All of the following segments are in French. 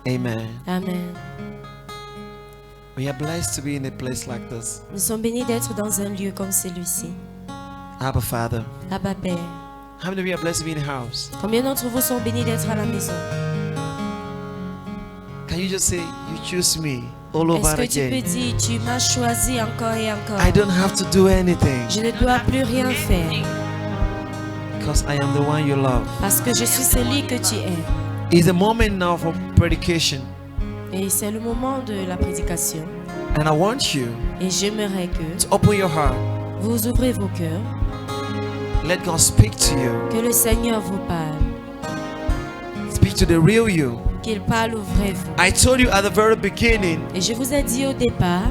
Amen. Amen. We are blessed to be in a place like this. Nous sommes bénis d'être dans un lieu comme celui-ci. Abba Father. Abba Père. How many of you are blessed to be in the house? Combien d'entre vous sont bénis d'être à la maison? Can you just say, you choose me all over Est-ce que tu peux again? dire, tu m'as choisi encore et encore? I don't have to do anything Je ne dois plus rien faire because I am the one you love. parce que je suis celui que tu aimes. It's a moment now for predication. Et c'est le moment de la prédication. And I want you Et j'aimerais que to open your heart. vous ouvrez vos cœurs, Let God speak to you. que le Seigneur vous parle, Speak to the real you. qu'il parle au vrai vous. I told you at the very beginning, Et je vous ai dit au départ,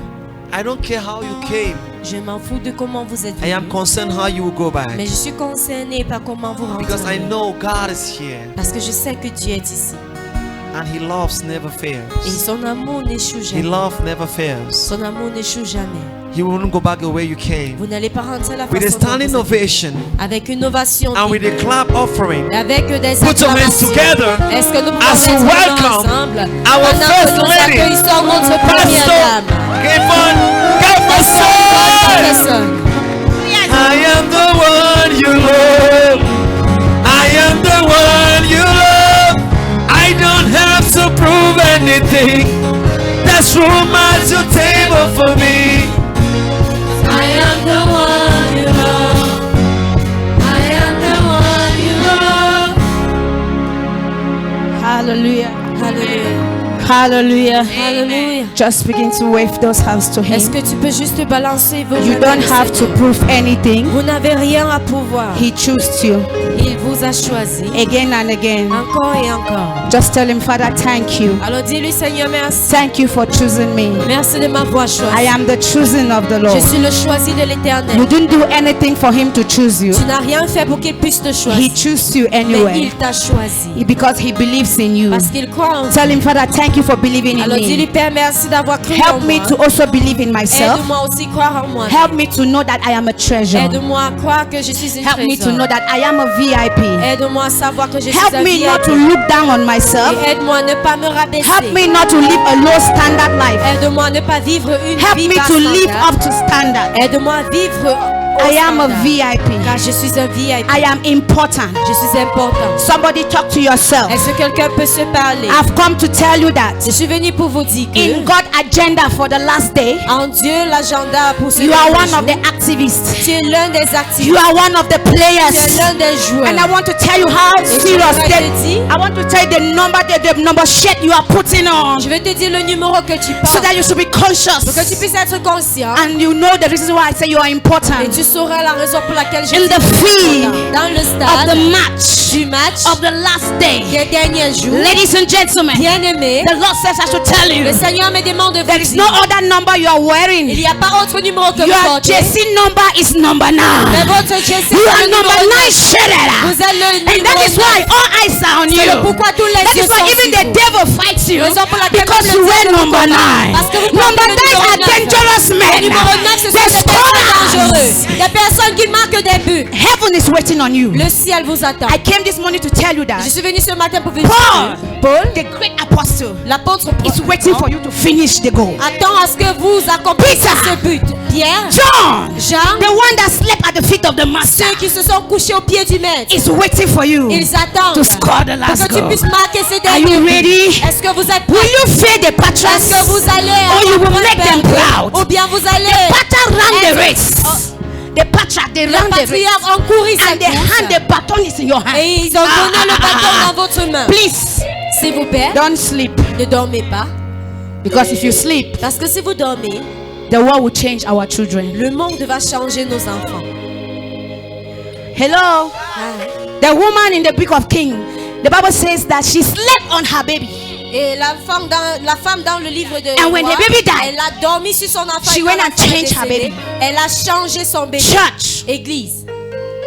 I don't care how you came. je m'en fous de comment vous êtes I am venus, concerned how you will go back. mais je suis concernée par comment vous Because I rentrez. know God is here. Parce que je sais que Dieu est ici. And He loves never Et fails. son amour n'échoue His jamais. love never fails. Son amour n'échoue jamais. He won't go back the way you came. Vous n'allez pas rentrer la With a façon dont standing vous êtes. ovation Avec une ovation and with a clap offering, avec des put your hands acclamations. together Est-ce que nous pouvons as we mettre nos mains welcome ensemble our pendant que first nous lady, accueillons notre première Pastor dame? Kevin Gafferson. I am the one you love. I am the one you love. I don't have to prove anything. There's room at your table for me. I am the one you love. I am the one you love. Hallelujah. Hallelujah. Hallelujah. Hallelujah. Just begin to wave those hands to Est-ce Him. que tu peux juste balancer vos You mains don't au have to Seigneur? prove anything. Vous n'avez rien à pouvoir. He chose you Il vous a choisi. again and again. Encore et encore. Just tell Him, Father, thank you. Alors dis-lui, Seigneur, merci. Thank you for choosing me. Merci de m'avoir I choisi. am the chosen of the Je Lord. suis le choisi de l'Éternel. You didn't do anything for Him to choose you. Tu n'as rien fait pour qu'il puisse te He choisir. chose you Mais anyway il t'a choisi. because He believes in you. Parce qu'il croit en toi. Tell Him, Father, thank you for believing in Alors dis-lui, me. Père, merci d'avoir cru en Help me moi. to also believe in myself. Aide-moi aussi à croire en moi. Help me to know that I am a treasure. Aide-moi à croire que je suis une Help me to trésor. know that I am a VIP. Aide-moi à savoir que je suis Help un me not to VIP. look down on myself. Et aide-moi à ne pas me rabaisser. Help me not to live a low standard life. Aide-moi à ne pas vivre une Help vie me basse to live standard. up to standard. Aide-moi à vivre au I am a standard. VIP. Car je suis un VIP. I am important. Je suis important. Somebody talk to yourself. Est-ce que quelqu'un peut se parler? I've come to tell you that Je suis venu pour vous dire in que God's agenda for the last day, en Dieu, l'agenda pour ce you are dernier one of the jour, activists. tu es l'un des You actifs. are one of the Tu es players. l'un des joueurs. And I want to tell you how Et je serious voudrais te dire- I want to tell you the number shit you are putting on Je vais te dire le numéro que tu so portes that you should be pour que conscious tu puisses être conscient and you know the reason why I say you are et important. tu sauras la raison pour laquelle je In dis the field dans le of stade the match du match of the last day. des derniers jours. Ladies and gentlemen, Bien aimé, the Lord says I should tell you le Seigneur me demande de there vous is no dire, other number you are il wearing. n'y a pas autre numéro que vous Your portez. JC number is number Mais 9. votre JC, You c'est are le number numéro 9 9. shedder. Vous êtes le And numéro that is 9. why all eyes are on C'est you. le pourquoi tous les That yeux is why sont even sur the vous. devil fights you Raison pour laquelle because même you le wear diable number vous combat. 9. Parce que vous Number portez le 9 are numéro 9. dangerous Le men. numéro 9, ce sont They des personnes dangereux. scorers. Des personnes qui marquent des buts. Heaven is waiting on you. Le ciel vous attend. I came this morning to tell you that Je suis venu ce matin pour vous Paul, dire. Paul, the great apostle, L'apôtre is Paul waiting for you to finish the goal. attend à ce que vous accomplissiez Peter. ce but. Pierre, John, Jean, the one that slept at the feet of the master, ceux qui se sont couchés au pied du maître, is waiting for you ils attendent to score the pour last que tu goal. puisses marquer ces Are you derniers buts. ready? Est-ce que vous êtes Will prêts? you feed the Est-ce patrons? que vous allez Or you will avoir make them peur? proud? Ou bien vous allez Pattern ran the être- race. The patron, they Les ran the race. patriarches ont couru And cette the hand, course the baton is in your hand. et ils ont donné le bâton dans votre main. Please, S'il vous plaît, don't sleep. ne dormez pas. Because if you sleep, Parce que si vous dormez, the world will change our children. le monde va changer nos enfants. Hello? Ah. The woman in the book of King, the Bible says that she slept on her baby. Et la femme dans le livre de And when Roi, the baby died, elle a dormi sur son enfant. she et quand went and l'enfant est changed her décédé, baby. Elle a changé son bébé. Church, Église.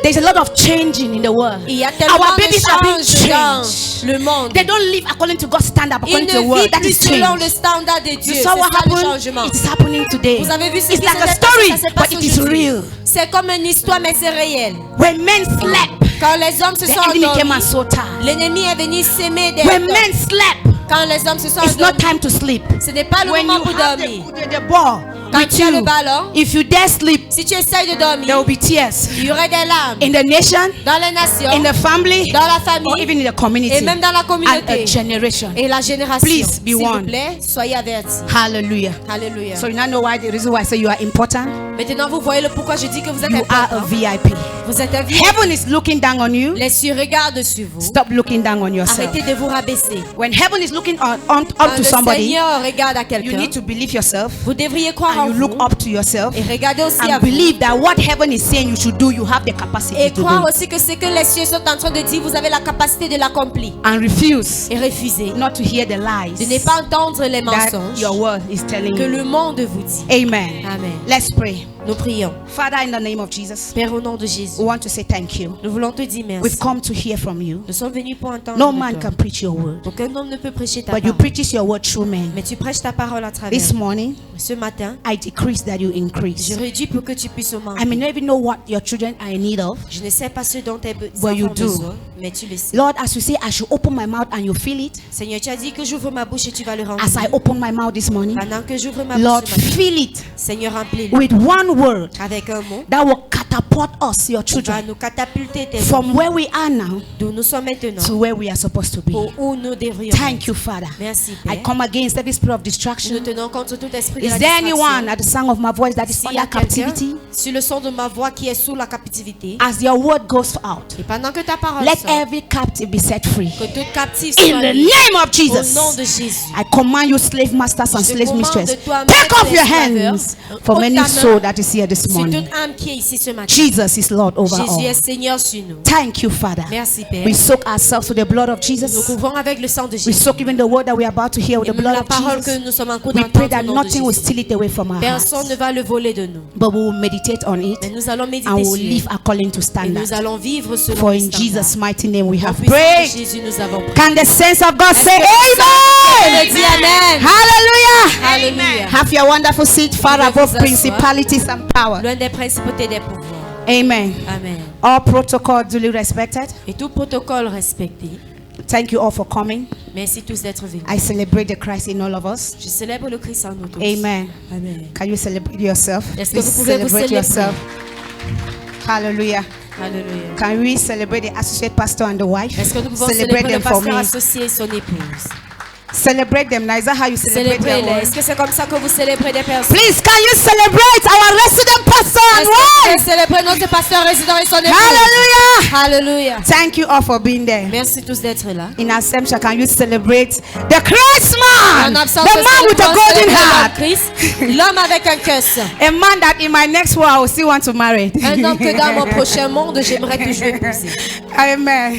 there's a lot of changing in the world. Il y a tellement Our de babies are being changes dans changed. le monde. They don't live according to God's standard, Ils according to the ne world. vivent That plus is selon le change. standard de Dieu. You C'est saw what ça le happened? changement. It's happening today. Vous avez vu ce It's qui like a s'est story, passé, ça se passe but it is aujourd'hui. real. C'est comme une histoire, mais c'est réel. When men slept, Quand les hommes se the sont enemy came endormis, and sought her. l'ennemi est venu s'aimer des When hommes. men slept, Quand les hommes se sont It's not endormis, time to sleep. ce n'est pas le When moment you pour have dormir. the ball Quand with tu as le you, ballon, if you dare sleep, si tu essayes de there dormir, will be tears il y aurait des larmes in the nation, dans les nations, in the family, dans la or famille even in the community, et même dans la and a communauté generation. et la génération. Please be S'il vous warned. plaît, soyez avertis. Hallelujah. Alléluia. So you now know why the reason why I say you are important. Maintenant, vous voyez le pourquoi je dis que vous êtes You are a important. VIP. Vous êtes un VIP. Heaven is looking down on you. Les cieux regardent sur vous. Stop looking down on yourself. Arrêtez de vous rabaisser. When heaven is looking up Quand to le somebody, Seigneur regarde à you quelqu'un, need to believe yourself vous devriez croire en and you vous look up to yourself et regardez aussi à and vous. believe that what heaven is saying you should do, you have the capacity Et to croire do. aussi que ce que les cieux sont en train de dire, vous avez la capacité de l'accomplir. And refuse Et refusez not to hear the lies de ne pas entendre les that mensonges your word is telling que you. le monde vous dit. Amen. Amen. Let's pray. Nous prions. Father, in the name of Jesus, Père, au nom de Jésus, we want to say thank you. nous voulons te dire merci. We've come to hear from you. Nous sommes venus pour entendre No de man toi. can preach your word, Aucun homme ne peut prêcher ta but you parole. preach your word through men. Mais tu prêches ta parole à travers. This morning, Ce matin, I decrease that you increase. je réduis pour que tu puisses I augmenter. may not even know what your children are in need of. Je ne sais pas ce dont tes But you enfants do. ont besoin, mais tu le sais. Lord, as you say, I should open my mouth and you feel it. Seigneur, tu as dit que j'ouvre ma bouche et tu vas le As I remplir. open my mouth this morning, Pendant que j'ouvre ma Lord, bouche ce matin, fill it Seigneur, remplis-le with one word avec un mot that will catapult us, your qui va children, nous catapulter tes from where we are now d'où nous sommes maintenant to where we are supposed to be. pour où nous devrions Thank être. you, Father. Merci, I Père. come against every spirit of Nous distraction. tenons contre tout esprit de Is la there anyone distraction. at the sound of my voice that is S'il y a under quelqu'un captivity? sur le son de ma voix qui est sous la captivité, As your word goes out, et pendant que ta parole let sort, every captive be set free. que toute captive In soit the libre. name of Au Jesus, nom de Jésus. I command you, slave masters and Je slave commande mistresses, toi, take maître off your esclaveur, hands from ôte any ta main soul that is here this sur morning. toute âme qui est ici ce matin. Jesus is Lord over Jésus est all. Seigneur sur nous. Thank you, Father. Merci, Père. We soak ourselves with the blood of Nous Jesus. couvrons avec le sang de We Jésus. soak even the word that we are about to hear with Et the même blood la of parole que Jesus. nous sommes en cours We pray d'entendre that au nom de nothing will Jésus. steal it away from our Personne ne hearts, va le voler de nous. but we will meditate on it Mais nous allons méditer and we sur will elle. live according to Et standard. nous allons vivre selon For les in standards. Jesus' mighty name we Au have puissant de prayed. Jésus, nous avons prié. Can the saints of God say Est-ce que amen? le dit Amen. Hallelujah. Alléluia. Have your wonderful seat far Pouvez above vous asseoir. principalities and power. Loin des principautés des pouvoirs. Amen. Amen. All protocol duly respected. Et tout protocole respecté. Thank you all for coming. Merci tous d'être venus. I celebrate the Christ in all of us. Je célèbre le Christ en nous tous. Amen. Amen. Can you celebrate yourself? Est-ce que Please vous pouvez vous celebrate célébrer? yourself. Hallelujah. Alléluia. Can we celebrate the associate pastor and the wife? Est-ce que nous pouvons Celebrate célébrer le them for pasteur me. associé et son épouse? Celebrate them. Now, is that how you celebrate their Célébrez-les. wife? Est-ce que c'est comme ça que vous célébrez des personnes? Please, can you celebrate our resident pastor and Est-ce que vous wife? célébrez notre pasteur résident et son épouse? Hallelujah. Alléluia. Thank you all for being there. Merci tous d'être là. In Assumption, can you celebrate the Christ man? En The absence man with a golden heart. Christ, l'homme avec un cœur saint. A man that in my next world I will still want to marry. Un homme que dans mon prochain monde, j'aimerais toujours épouser. Amen.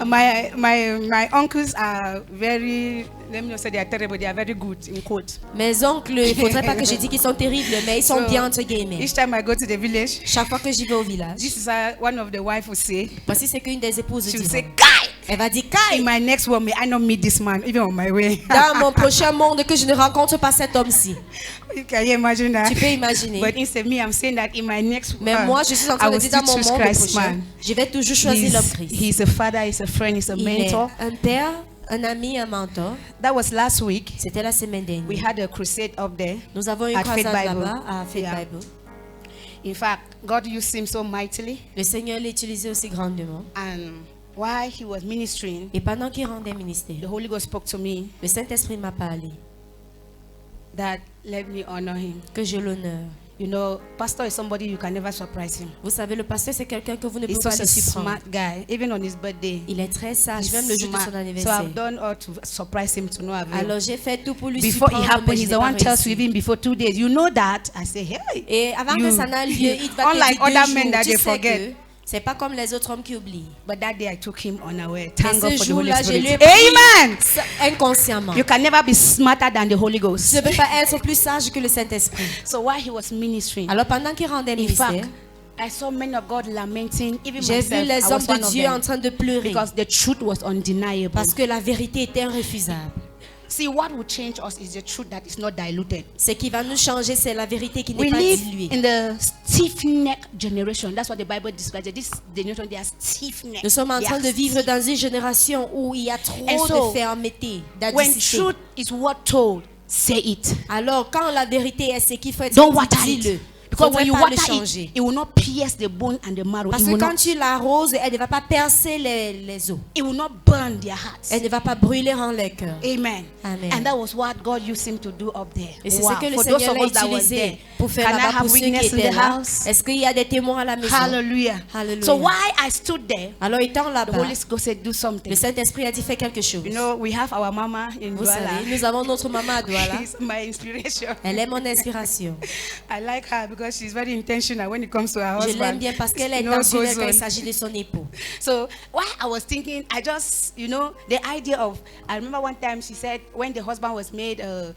Amen. My uncles are very, let me not say they are terrible, they are very good in quote. Mes oncles, il ne faudrait pas que je dise qu'ils sont terribles, mais ils sont So, bien entre guillemets. Each time I go to the village, Chaque fois que j'y vais au village, this is one of the wife will say, voici ce qu'une des épouses she will dit. say, Guy! Elle va dire, In Kai, my next world, may I not meet this man, even on my way. dans mon prochain monde, que je ne rencontre pas cet homme-ci. Can you imagine that? Tu peux imaginer. But instead, me, I'm saying that in my next Mais world, moi, je suis en I train de will dire still dans mon choose monde Christ prochain, man. je vais toujours choisir l'homme Christ. He's a father, he's a friend, he's a Il est mentor. un père, un ami, un mentor. That was last week. C'était la semaine We dernière. had a crusade up there. Nous avons une at Faith croisade Bible. là-bas à Faith Yeah. Bible. In fact, God used him so mightily. Le Seigneur l'a utilisé aussi grandement. And while he was ministering, Et pendant qu'il rendait ministère, the Holy Ghost spoke to me le Saint-Esprit m'a parlé that let me honor him. que je l'honneur. You know, pastor is somebody you can never surprise him. Vous savez, le pasteur, c'est quelqu'un que vous ne He's pouvez pas such a le surprendre. smart guy, even on his birthday. Il est très sage, He's même le jour de smart. son So anniversaire. I've done all to surprise him to no avail. Alors j'ai fait tout pour lui Before it surprendre, happened, mais je he's n'ai the pas one tells réussi. you even before 2 days. You know that? I say, hey. Et avant You- que ça n'ait lieu, il va te Unlike dire 2 other men jours. that Tu they sais forget. que c'est pas comme les autres hommes qui oublient. But that day I took him unaware. Mais Thank God ce for the Holy jour-là, je lui ai Spirit. pris Amen. inconsciemment. You can never be smarter than the Holy Je Ghost. ne peux pas être plus sage que le Saint-Esprit. So while he was ministering, Alors pendant qu'il rendait in ministère, fact, I saw men of God lamenting, even j'ai myself. vu les I hommes was one de of Dieu them. en train de pleurer Because the truth was undeniable. parce que la vérité était irréfusable. See, what will change us is the truth that is not diluted. Ce qui va nous changer, c'est la vérité qui We n'est pas live diluée. in the stiff-necked generation. That's what the Bible describes. This generation, they are stiff-necked. Nous sommes en They train are de vivre dans une génération où il y a trop And so, de fermeté, When d'adicité. truth is what told, say it. Alors, quand la vérité est ce qu'il faut être Don't water dis-le. it. Because when you Faudrait pas water le changer. it will not pierce the bone and the marrow. Parce It que will, quand not, tu l'arroses, elle ne va pas percer les os. it will not burn their hearts. Elle ne va pas brûler en leur cœur. Amen. Amen. And that was what God used him to do up there. Et c'est Wow. ce que le For those Seigneur of a us that was there, utilisé pour faire can I là-bas have pour ceux qui witness in étaient the là. house? Est-ce qu'il y a des témoins à la maison? Hallelujah. Hallelujah. So while I stood there, Alors, étant the là-bas, Holy Ghost said, do something. le Saint-Esprit a dit fais quelque chose. You know, we have our mama in Vous Douala. savez, nous avons notre maman à Douala. She's my inspiration. Elle est mon inspiration. I like her because she's very intentional when it comes to her Je husband. l'aime bien parce qu'elle est You know, intentionnelle goes quand il on. s'agit de son époux. So while I was thinking, I just, you know, the idea of, I remember one time she said when the husband was made an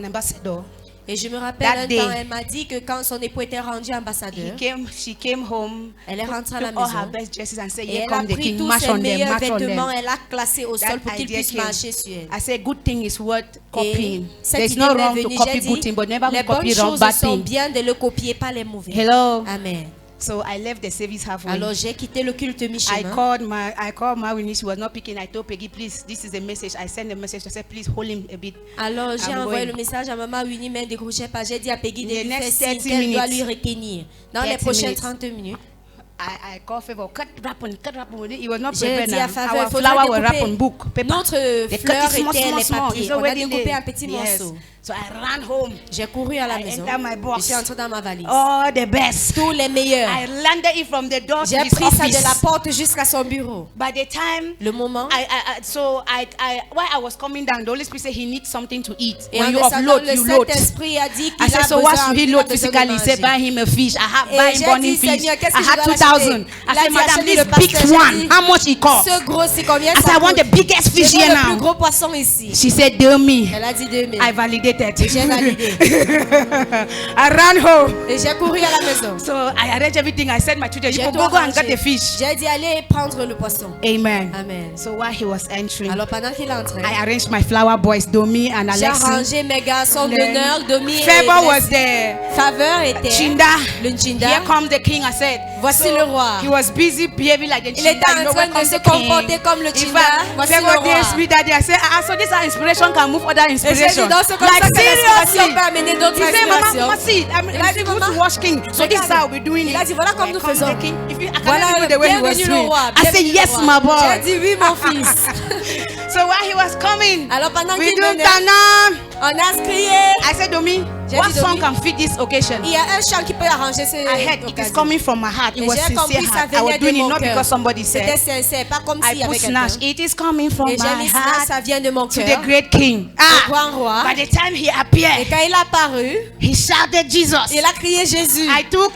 ambassador, Et je me rappelle That un day, temps, elle m'a dit que quand son époux était rendu ambassadeur, she came home, Elle est rentrée à la took all her maison. best dresses and said, et here elle a come the pris king, tous march ses on them, meilleurs march on vêtements, them. elle a classé au sol That pour qu'il idea puisse came. marcher sur elle. I said, good thing is worth copying. cette There's idée no m'est wrong to venue, copy j'ai good dit, thing, but never les bonnes copy wrong choses bad sont thing. bien de le copier, pas les mauvais. Hello. Amen. So I left the service halfway. Alors j'ai quitté le culte I mi-chemin. called Mawini. She was not picking. I told Peggy, please, this is the message. I sent the message. I said, please hold him a bit. Alors j'ai I'm envoyé going. le message à maman Winnie, mais elle ne décrochait pas. J'ai dit à Peggy de In the lui faire next signe 30 qu'elle doit minutes. lui retenir. Dans 30 les prochaines minutes. 30 minutes, I called Favor. Cut rapping. It was not j'ai prepared dit à now. Faveur, Our il faut flower was wrap découper. on book paper. Notre They cut fleur it small, était small, les small. papiers. It's not On a wedding découpé day. un petit Yes. morceau. So I ran home. J'ai couru à la I maison. entered my box. Je suis entrée dans ma valise. All the best. Tous les meilleurs. I landed it from the door to J'ai his pris ça de la office. porte jusqu'à son bureau. By the time Le moment, while I was coming down, the Holy Spirit said he needs something to eat. et When en you descendant, offload, le you load. Saint-Esprit a dit I qu'il a said, so what besoin, should he il a load besoin de physically? He said, buy manger. him a fish. I have Et buy j'ai him burning dit, fish. Seigneur, qu'est-ce I que je had dois 2,000. l'acheter? I Il a said, dit, madam, achète-lui this le big pasteur. J'ai one, dit, how much it cost? Ce gros, c'est combien I ça said, I want coûte? the biggest fish Je veux here le plus now. gros poisson ici. She said, dear me. Elle a dit 2000. I validated. J'ai validé. I ran home. Et j'ai couru à la maison. So I arranged everything. I said, my children, you J'ai go tout go and get arrangé. the fish. J'ai dit, allez prendre le poisson. Amen. Amen. So while he was entering, Alors pendant qu'il entrait, I arranged my flower boys, Domi and j'ai Alexis. arrangé mes garçons Then d'honneur, Domi et Favor was Blessing. there. Faveur était Chinda. le Nchinda. Here comes the king. I said, Voici le roi. He was busy behaving like the Il était Chinda. You know, en train when de comes se the king. comporter comme le In Chinda. fact, Voici Favor le roi. days me that day. I said, so this our inspiration can move other Et j'ai dit, inspiration. donc c'est comme Like ça que l'inspiration seriously. peut amener d'autres He said, Mama, inspirations. Mama, see, Il a dit, I'm Maman, to watch king. So this is how we're doing it. Il a dit, voilà comme nous Here comes faisons. the king. If you, I Voilà, cannot do the way he was bienvenue le doing. roi. I said, bienvenue le yes, roi. my boy. J'ai dit, oui, mon fils. So while he was coming, Alors pendant we qu'il do venait, Tana. on a crié. I said, Domi, J'ai what dit, song Domi, can fit this occasion? Il y a un chant qui peut arranger ce I heard it is coming from my heart. It Et was j'ai compris, sincere ça heart. I was venait de doing it mon not cœur. because somebody C'était said. sincère, pas comme I s'il y avait put snatch. quelqu'un. It is coming from Et j'ai my mis ça, heart ça vient de mon to cœur. the great king. Au grand roi. By the time he Et appeared, quand il a apparu, he shouted Jesus. il a crié Jésus. I took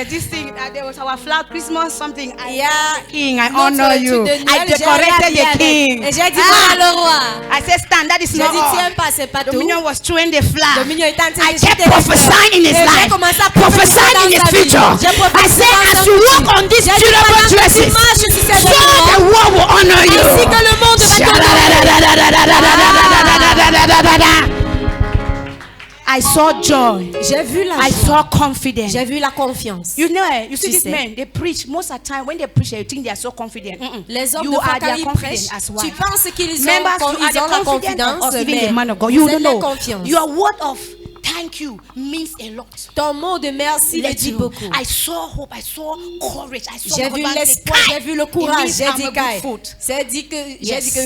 this thing. There was our flower Christmas something. Il y a King, I notre honor truc you. de Noël, I j'ai decorated regardé the avec. king. Et j'ai dit, voilà le roi. I said, stand. That is J'ai not dit, all. tiens pas, c'est pas tout. Dominion was throwing the flag. Dominion est en train I de kept jeter les prophesying in his fleurs. Et j'ai life, commencé à prophesying in his dans sa vie. future. J'ai I prophétisé said, dans as sa you vie. walk on these J'ai dit, durable pendant que tu dresses, marches sur ces so vêtements, the world will honor you. ainsi que le monde va I saw joy. J'ai vu la I joie. saw confidence. J'ai vu la confiance. You know, you see Tu these sais. men, they preach most of the time. When they preach, you think they are so confident. Les hommes You de foi, are quand their ils confidence prêchent, as well. tu penses qu'ils Members, you ont are la the confidence confidence, of even mais the man of God. You c'est don't la know. confiance. Your word of thank you means a lot. Ton mot de merci le dit beaucoup. I saw hope. I saw courage. I saw J'ai vu confidence. l'espoir, j'ai vu le courage, It j'ai means dit I'm a Kai. good foot. J'ai dit que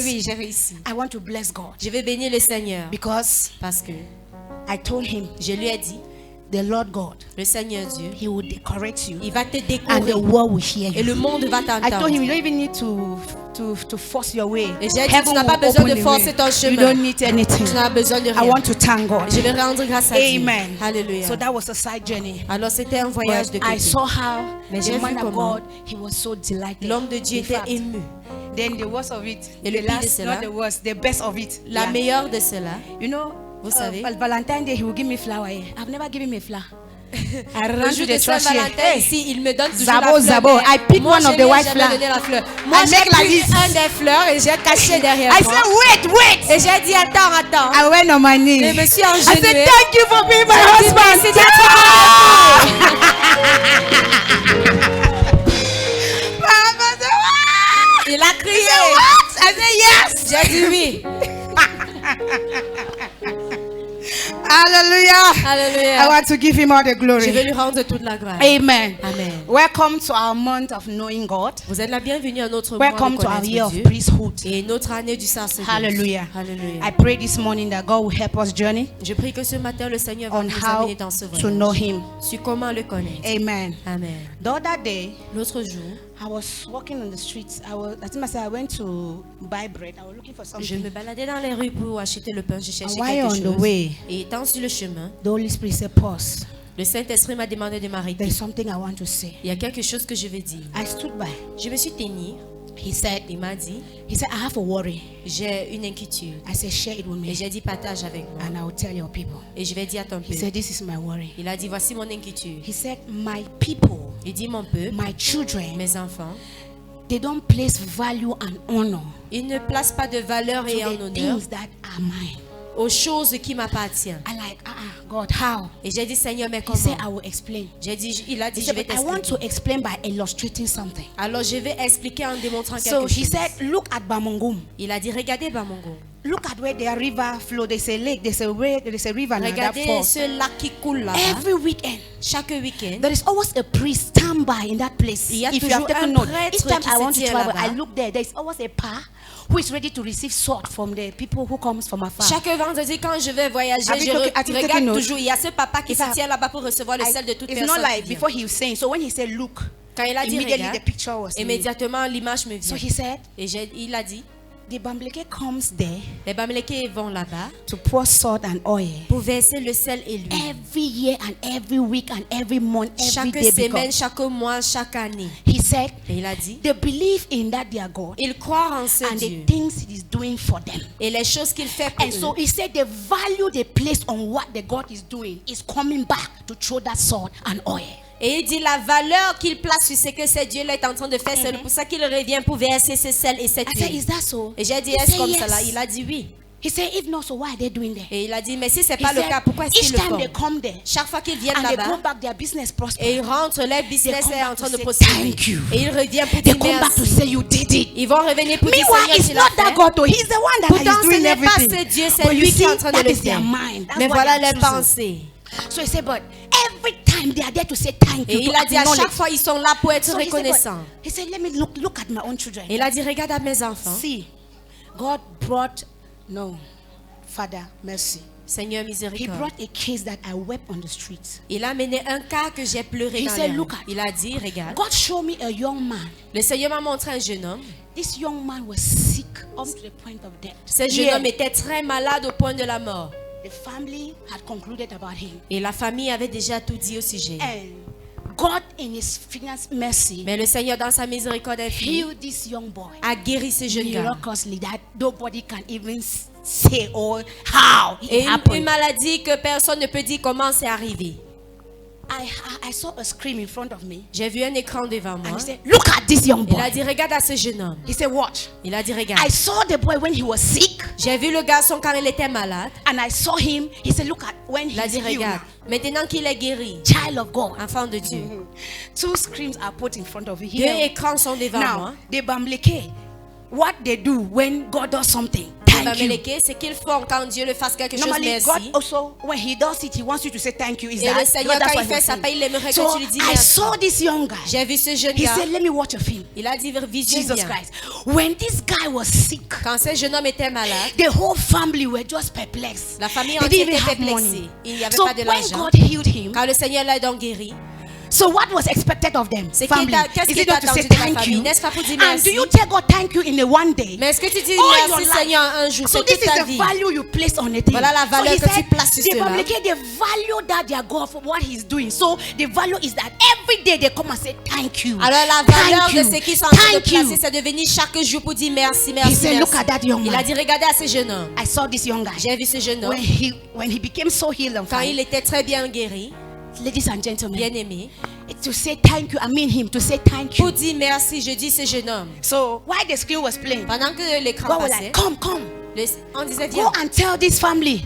oui, j'ai réussi. I want to bless God Je vais bénir le Seigneur because parce que I told him, je lui ai dit, the Lord God, le Seigneur Dieu, He will decorate you, il va te and the décorer world will hear et you. le monde va I told t'entendre. him, you don't even need to force your way. Et j'ai dit, Heaven tu n'as pas will besoin open de the forcer way. ton You chemin. don't need anything. Tu n'as besoin de I rien. want to thank God. Je vais rendre grâce à Dieu. Amen. Alléluia. So that was a side journey. Alors c'était un voyage de But I côté. saw how Mais the j'ai man vu of comment God, he was so delighted. L'homme de Dieu In était fact, ému. then the worst of it, Et le the pire de last, cela, not the worst, the best of it. La Yeah. meilleure de cela, You know, Vous savez. Valentine's Day, he will give me flower. I've never given him a flower. I Le ran jour to de the church here. Saint-Valentin, Hey, ici, il me donne toujours Zabo, la fleur. Zabo. mais I picked moi, one of je the n'ai white jamais flowers. donné la fleur. Moi, I j'ai make like pris this. un des fleurs et j'ai caché derrière I moi. said, wait. Et j'ai dit, attends. I went on my knee. Je me suis I said, engenouillée. thank you for being my J'ai dit, husband. merci d'être mon époux. Papa said, "Ah!" Il a He crié. said, what? I said, yes. J'ai dit oui. Hallelujah. I Alléluia. want to give him all the Je vais glory. lui rendre toute la gloire. Amen. Amen. Welcome to our month of knowing God. Vous êtes la bienvenue à notre mois Welcome de to our connaître year of Dieu priesthood. et notre année du sacerdoce. Hallelujah. Alléluia. I pray this morning that God will help us journey Je prie que ce matin le Seigneur va on nous how amener dans ce to know voyage him. sur comment le connaître. Amen. Amen. The other day, L'autre jour, I was walking on the streets. I think I said I went to buy bread. I was looking for je something. me baladais dans les rues pour acheter le pain. Je cherchais And while quelque on the chose. way, Et étant sur le chemin, the Holy Spirit said, pause. le Saint-Esprit m'a demandé de m'arrêter. There's something I want to say. Il y a quelque chose que je vais dire. I stood by. Je me suis tenue. He said, Il m'a dit, I have a worry. j'ai une inquiétude. I said, share it with Et me. j'ai dit, partage avec moi. And I will tell your people. Et je vais dire à ton He peuple. said, this is my worry. Il a dit, voici mon inquiétude. He said, my people, Il dit, mon peuple, my children, mes enfants, they don't place value and honor ils ne placent pas de valeur to et en the honneur things that are mine. aux choses qui m'appartiennent. I like, God, how? Et j'ai dit, Seigneur, mais He said, I comment? will explain. J'ai dit, il a dit, He je said, vais but I want to t'expliquer. explain by illustrating something. Alors je vais expliquer en démontrant So quelque he chose. said, look at Bamongum. Il a dit, regardez Bamongo. Look at where their river flow. There's a lake, there's a river now that Regardez falls. ce lac qui coule là. Every weekend, Chaque week-end, there is always a priest standby in that place. Il y a If you have toujours taken un note, prêtre each time qui I se want to tient travel, là-bas. I look there. There is always a pa who is ready to receive sword from the people who comes from afar. chaque vendredi quand je vais voyager, Have you taken- have you taken regarde note? toujours. Il y a ce papa qui It's se a- tient là-bas pour recevoir le sel de toute It's personne. not like qui vient. before he was saying. So when he said look, Quand il a dit immediately regarde, the picture was made. immédiatement l'image me So vient. he said, Et il a dit, the Bamleke comes there les Bamileke vont là-bas to pour salt and oil pour verser le sel et l'huile. every year and every week and every month, every Chaque day. semaine, Because chaque mois, chaque année. he said Et il a dit, they believe in that their God ils croient en ce and Dieu the things he is doing for them. et les choses qu'il fait pour And so eux. he said the value they place on what the God is doing is coming back to throw that salt and oil. Et il dit la valeur qu'il place sur ce que ce Dieu-là est en train de faire, c'est pour ça qu'il revient pour verser ce sel et cette I said, huile. is that so? Et j'ai dit, He est-ce said, comme yes. cela? Il a dit oui. He said, if not, so why are they doing that? Et il a dit, mais si ce n'est He pas le said, cas, pourquoi est-ce each qu'ils le time font? they come there Chaque fois qu'ils viennent and they go là-bas back, their business et prosper. ils rentrent, leur business come est back en train to de say, prospérer. "Thank you." Et ils reviennent pour They dire come back to merci. say you did it. Ils vont revenir pour dire Meanwhile, Seigneur, it's tu not l'as that fait. God, though. He's the one that Pourtant, is ce doing n'est pas everything. ce Dieu, c'est But lui you qui est see, en train de that le is their faire. mind. That's Mais what voilà they're les choosing. pensées. So he said, but every time they are there to say thank you, Et to il a dit à acknowledge. chaque fois, ils sont là pour être So he said, but- reconnaissants. he said, let me look at my own children. Et il a dit, regarde à mes enfants. See, God brought, no, Father, mercy. Seigneur He miséricorde. brought a case that I wept on the streets. Il a amené un cas que j'ai pleuré He dans said, les "Look rues. at- Il a dit, regarde. God showed me a young man. Le Seigneur m'a montré un jeune homme. This young man was sick up to the point of death. Ce jeune Yeah. homme était très malade au point de la mort. The family had concluded about him. Et la famille avait déjà tout dit au sujet. And God, in his finance mercy, Mais le Seigneur, dans sa miséricorde infinie, healed this young boy a guéri ce jeune gars. miraculously that nobody can even say or how Et it une happened. maladie que personne ne peut dire comment c'est arrivé. I saw a screen in front of me, J'ai vu un écran devant moi. and he said, "Look at this young Il a boy." dit, regarde à ce jeune homme. He said, "Watch." Il a dit, regarde. I saw the boy when he was sick, J'ai vu le garçon quand il était malade. and I saw him. He said, "Look at when Il a he's dit, healed regarde. now." Maintenant qu'il est guéri, Child of God. enfant de Dieu. Two screens are put in front of you. Deux Here. écrans sont devant moi. Now, the Bamleke, what they do when God does something, thank you. Bamileke, c'est qu'ils font quand Dieu le fasse quelque chose, Normally, God merci. also, when He does it, He wants you to say thank you. Is Et le that? Seigneur, That's quand what il he fait was ça, saying. il aimerait So que tu lui dises I merci. saw this young guy. J'ai vu ce jeune He gars. said, "Let me watch a film." Il a dit, visionne Jesus bien. Christ. When this guy was sick, Quand ce jeune homme était malade, the whole family were just perplexed. la famille They entière didn't était even have perplexée. money. Il n'y avait So pas de when l'argent. God healed him, Quand le Seigneur l'a donc guéri, so what was expected of them? c'est Family, qu'est-ce is qui it est not to say attendu de la thank famille? you? N'est-ce pas pour dire And merci? do you tell God thank you in a one day? Mais est-ce que tu dis All your merci life. Seigneur un jour, So c'est this toute is ta the vie? value you place on a thing. Voilà la valeur so he que tu said, places sur they cela. communicate the value that they are God for what He's doing. So the value is that every day they come and say thank you. Alors la valeur Thank de you. ce qu'ils sont en train de Thank you. placer, c'est de venir chaque jour pour dire merci, He merci, said, "Look merci. at that young Il a man." dit, regardez à ce jeune homme. I saw this young guy. J'ai vu ce jeune homme. When he became so healed and Quand il fine, était très bien guéri, ladies and gentlemen, bien-aimés, to say thank you, I mean him, to say thank pour you. dire merci, je dis ce jeune homme. So while the screen was playing, Pendant que l'écran God was passait, like, come. on disait Go viens. and tell this family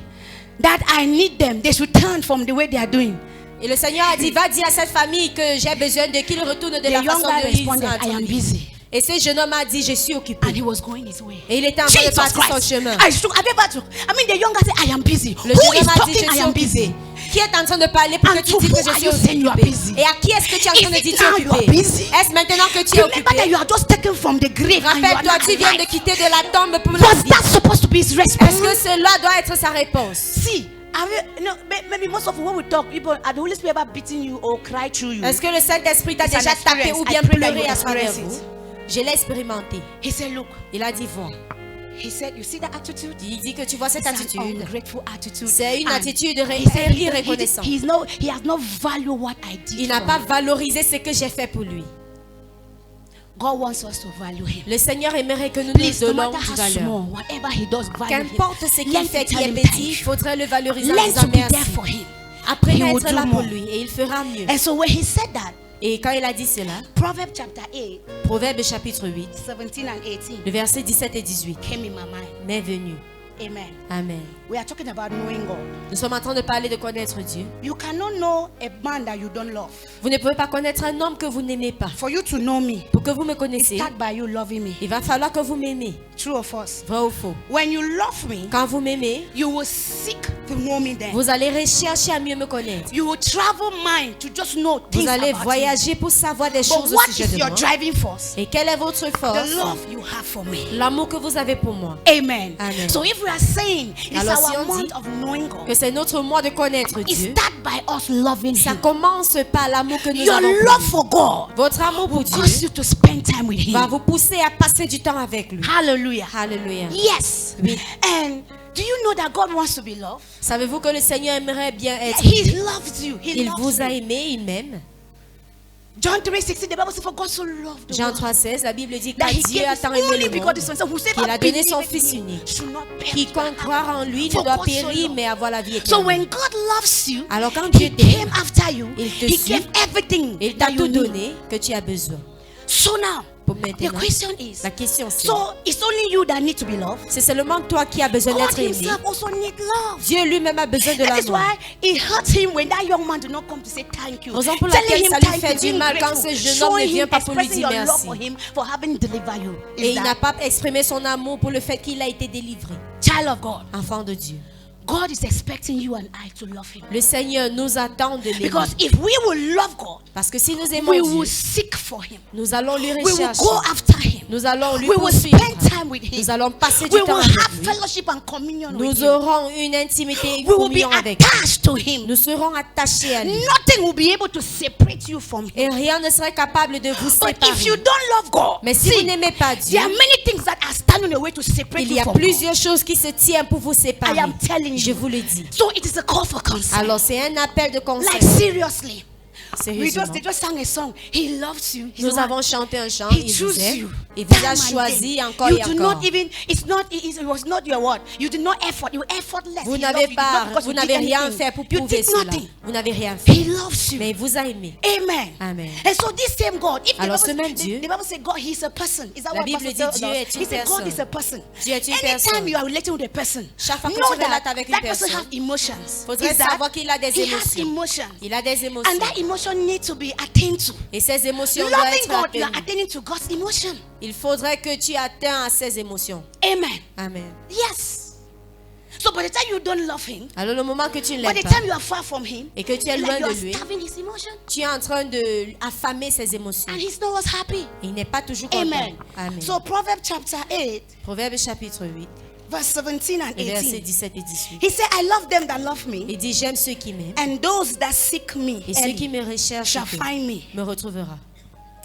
that I need them. They should turn from the way they are doing. Et le Seigneur a dit, va dire à cette famille que j'ai besoin de qu'ils retournent de The la young façon guy de vivre. responded, I am busy. Et ce jeune homme a dit, je suis occupé. And he was going his way. Et il était en train de Jesus partir son Christ. chemin. I mean, the young guy said, I am busy. Le Who jeune is homme a dit, talking, je I suis am occupé. busy? Qui est en train de parler pour And que tu to dises who que je are suis you saying you are occupé? busy? Et à qui est-ce que tu es en train de Is dire it tu es now you are occupé? busy? Est-ce maintenant que tu es Remember that occupé? you are just taken from the grave and you are Rappelle-toi, not tu viens de alive. quitter de la tombe pour la Was vie. that supposed to be his Est-ce response? que cela doit être sa réponse? See, maybe most of when we talk, people, have the Holy Spirit ever beaten you or cried through you? Est-ce que le Saint-Esprit t'a It's an déjà tapé experience. ou bien I pray that pleuré you à travers experience vous? it. Je l'ai expérimenté. He said, look, Il a dit, vois. he said, you see that attitude? Il dit que tu vois cette It's an attitude. ungrateful attitude. C'est une And attitude de he said irreconnaissante. he has not valued what I did. Il n'a for pas him. valorisé ce que j'ai fait pour lui. God wants us to value him. Le Seigneur aimerait que nous Please, nous no donnons matter du how valeur. small, whatever he does, value him. Qu'importe ce qu'il Learn fait to qui tell est him petit, thank il you. faudrait le valoriser en Learn disant to be there merci. for him. Apprenez He à will être do là pour more. lui et il fera mieux. And so when he said that, Et quand il a dit cela, Proverbs chapter 8, Proverbe chapitre 8, 17 and 18 le verset 17 et 18 came in my mind. m'est venu. Amen. Amen. We are talking about knowing God. Nous sommes en train de parler de connaître Dieu. You cannot know a man that you don't love. Vous ne pouvez pas connaître un homme que vous n'aimez pas. For you to know me, Pour que vous me it connaissiez, start by you loving me. il va falloir que vous m'aimez. True or false? Vrai ou faux? When you love me, Quand vous m'aimez, you will seek to know me then. vous allez rechercher à mieux me connaître. You will travel mind to just know things Vous allez about me. voyager pour savoir des But choses au what sujet is de your moi. driving force? Et quelle est votre The force? love you have for me. L'amour que vous avez pour moi. Amen. Amen. So if we are saying it's Alors, si our on dit month of knowing God, Que c'est notre mois de connaître it Dieu. start by us loving Ça Him. commence par l'amour que nous Your avons pour love lui. for God Votre amour pour cause Dieu you to spend time with va Him. vous pousser à passer du temps avec lui. Hallelujah. Alléluia. Yes. Oui. And do you know that God wants to be loved? Savez-vous que le Seigneur aimerait bien être He aimé? loves you. He Il loves vous a you. aimé, il m'aime. John 3:16, the Bible says, for God so loved the Jean world 3,16, la Bible dit that que He Dieu gave a His tant aimé only le begotten monde Son. So whosoever qu'il a donné son believeth Fils in Him unique. should not perish, Quiconque but croira en have lui ne For doit God so périr loved. mais avoir la vie So éternelle. when God loves you, Alors quand He Dieu t'aime, came after you. il te He suit, gave everything il t'a that you tout need. donné que tu as besoin. So now, Pour the maintenant, question is, la question c'est, so it's only you that need to be loved. c'est seulement toi qui as besoin God d'être aimé. Himself also needs love. Dieu lui-même a besoin de That is l'amour. why it hurts him when that young man did not come to say thank you. Raison pour Telling laquelle him ça lui thank fait you, du being mal quand grateful, ce jeune homme ne showing vient him, pas pour lui expressing dire your love merci. for him for having delivered you. Et Is il n'a that pas exprimé son amour pour le fait qu'il a été délivré. child of God? Enfant de Dieu. God is expecting you and I to love Him. Le Seigneur nous attend de l'aimer. Because if we will love God, Parce que si nous we aimons will Dieu, seek for Him. nous allons lui We will rechercher. go after Him. Nous allons lui We will poursuivre. spend time with Him. Nous allons passer We du temps will avec have lui. fellowship and communion with Nous Him. aurons une intimité et une We will be communion avec lui. attached to Him. Nous serons attachés à lui. Nothing will be able to separate you from Him. Et rien ne serait capable de vous But if you séparer. don't love God, Mais si vous n'aimez pas there Dieu, are many things that are standing in the way to separate il you y a from God. plusieurs choses qui se tiennent pour vous séparer. I am telling Je you. vous le dis. So it is a call for concern. Alors c'est un appel de conseil. Like seriously. Sérieusement. They just sang a song. He loves you. He's Nous the one. avons chanté un chant. He Il vous chose aime. you. Il vous a Time and choisi day. encore You et do encore. not even. It was not your word. You did not effort. You were effortless. Vous He n'avez loved you. pas, Not because vous you did n'avez rien anything. fait pour You prouver did cela. nothing. Vous n'avez rien fait. He loves you. Mais il vous a aimé. Amen. Amen. And so this same God, if Alors, the ce Bible, même Dieu, the Bible says God, He's a person. Is that la what Bible Pastor dit tells Dieu us? est une He said God personne. is a person. Dieu est une Anytime personne. you are relating with a person, Chaque fois que know tu relates that avec une that person personne, has emotions. faudrait Is that savoir qu'il a des he has émotions. emotions. Il a des émotions. And that emotion needs to be attained to. Et ces émotions doivent Loving être God, you are atteigntes. attaining to God's emotion. Il faudrait que tu atteignes à ces émotions. Amen. Amen. Yes. So by the time you don't love Him, Alors le moment que tu ne by the l'aimes pas time you are far from Him, et que tu es like loin you de are lui, starving His emotion, tu es en train de affamer ses émotions. and He's not always happy. Il n'est pas toujours content. Amen. Amen. So Proverbs chapter 8, Proverbe chapitre 8, verse 17 and les versets 18. 17 et 18. He said, I love them that love me, Il dit, j'aime ceux qui m'aiment and those that seek me et ceux qui early me recherchent shall find me. me retrouvera.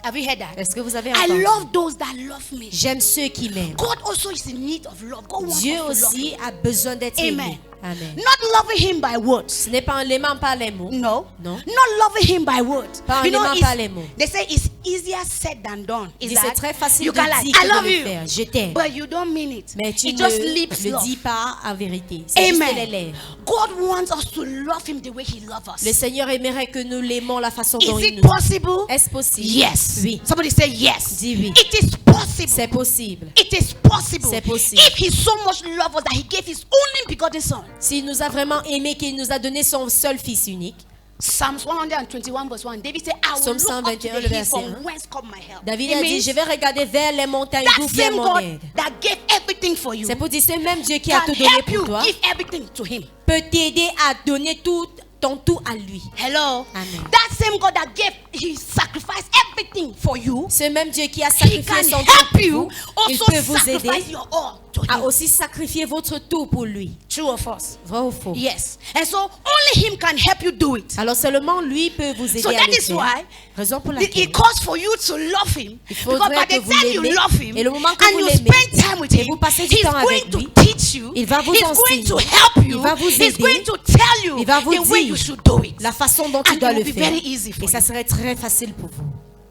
Have you heard that? Est-ce que vous avez I entendu? love those that love me. J'aime ceux qui m'aiment. God also is in need of love. God wants Dieu us to love aussi Him. a besoin d'être Amen. aimé. Amen. Not loving him by words. Ce n'est pas en l'aimant par les mots. No. Non. Not loving him by words. Pas en l'aimant par les mots. They say it's easier said than done. Is Dit, c'est that très facile you de can like, dire I que love de le you, faire. Je t'aime. but you don't mean it. Mais tu It ne just lips le love. dis pas en vérité. C'est juste les Amen. lèvres. God wants us to love him the way he loves us. Le Seigneur aimerait que nous l'aimons la façon dont Is il it nous aime. possible? Est-ce possible? Yes. Oui. Somebody say yes. Dis oui. It is possible. C'est possible. It is possible. C'est possible. If he so much loved us that he gave his only begotten son. S'il nous a vraiment aimé, qu'il nous a donné son seul fils unique. Psalms 121 verse 1. David said, I will Psalm look up to 121, the hill verset from 1. whence come my help. David It a dit, means je vais regarder vers les montagnes that d'où vient same mon God aide. that gave everything for you C'est pour dire, ce même Dieu qui a can tout donné help pour you toi give everything to him. peut t'aider à donner tout, ton tout à lui. Hello. Amen. That same God that gave, he sacrificed everything for you. Ce même Dieu qui a He sacrifié can son tout help pour you vous, il also peut vous sacrifice aider your all to à him. aussi sacrifier votre tout pour lui. True or false? Vrai ou faux? Yes. And so only him can help you do it. Alors seulement lui peut vous aider So à that le is faire. why Raison pour it laquelle calls for you to love him. il Because faudrait by que the vous time you l'aimez, love him et le moment que and vous you l'aimez, spend time with et him, vous passez du he's temps going avec to lui, teach you. il va vous He's going enseigner. to help you. Il va vous He's aider. going to tell you Il va vous the way you dire should do it. la façon dont tu And dois it le will be faire. very easy for Et ça you. serait très facile pour vous.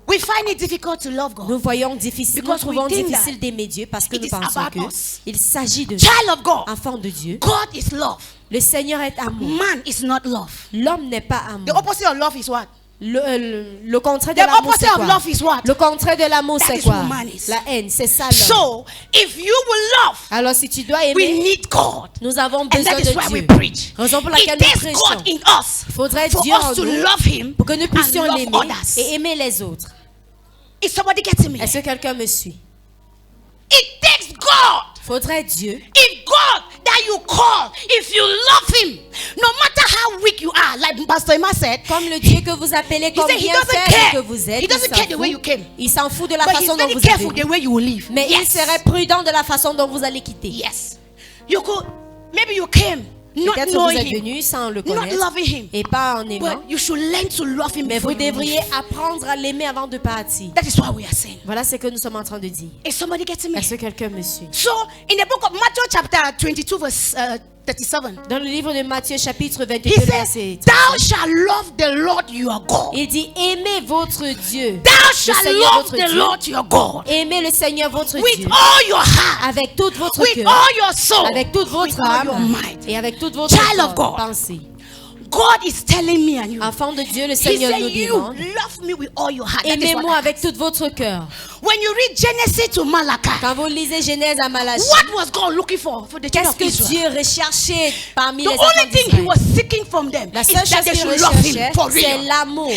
We find it difficult to love God. Nous voyons difficile, nous Because we trouvons think difficile that d'aimer Dieu parce que it nous is pensons about us. qu'il s'agit de Child of God. enfant de Dieu. God is love. Le Seigneur est amour. Man is not love. L'homme n'est pas The amour. opposite of love is what? Le contraire de The l'amour, c'est opposite of quoi? love is what? Le contraire de l'amour, That c'est is quoi? what man is. La haine, c'est ça l'homme. So, if you will love, Alors si tu dois we aimer, need God. nous avons And besoin that is why de we Dieu. preach. Raison pour laquelle It nous takes God prêchons. in us Il faudrait for Dieu en us to nous love him pour que nous and puissions love l'aimer others. et aimer les autres. Is somebody getting me? Est-ce que quelqu'un me suit? It takes God. Faudrait Dieu. If God that you call, if you love him, no matter how weak you are, like Pastor Emma said, Comme le Dieu que vous appelez, he comme said he bien doesn't faible que care. vous êtes, He doesn't care the way you came. il s'en fout de la But he's façon dont very vous êtes careful venu. the way you will live. Mais il Yes. serait prudent de la façon dont vous allez quitter. Yes. You could, maybe you came not Peut-être que vous knowing êtes him, venu sans le not connaître loving him. et pas en aimant. But you should learn to love him Mais before vous you devriez leave. apprendre à l'aimer avant de partir. That is what we are saying. Voilà ce que nous sommes en train de dire. Is somebody getting me? Est-ce que quelqu'un me suit? So, in the book of Matthew chapter 22 verse 37, Dans le livre de Matthieu chapitre 22 he verset said, thou shalt love the Lord your God. il dit aimez votre Dieu. Thou Le shalt Seigneur love votre the Dieu. Lord your God Aimez le Seigneur votre with Dieu all your heart, avec toute votre with cœur, all your soul, avec toute with votre all your âme mind. et avec toute votre Child of God. pensée. God is telling me and you. Enfant de Dieu, le He Seigneur nous said, you demande love me with all your heart. That is what aimez-moi I- avec tout votre cœur. When you read Genesis to Malachi, Quand vous lisez Genèse à Malachie, what was God looking for the children qu'est-ce of que Israel? Dieu recherchait parmi The les enfants only thing he d'Israël? was seeking from them La is seule that chose they qu'il should love him recherchait, for c'est real. l'amour.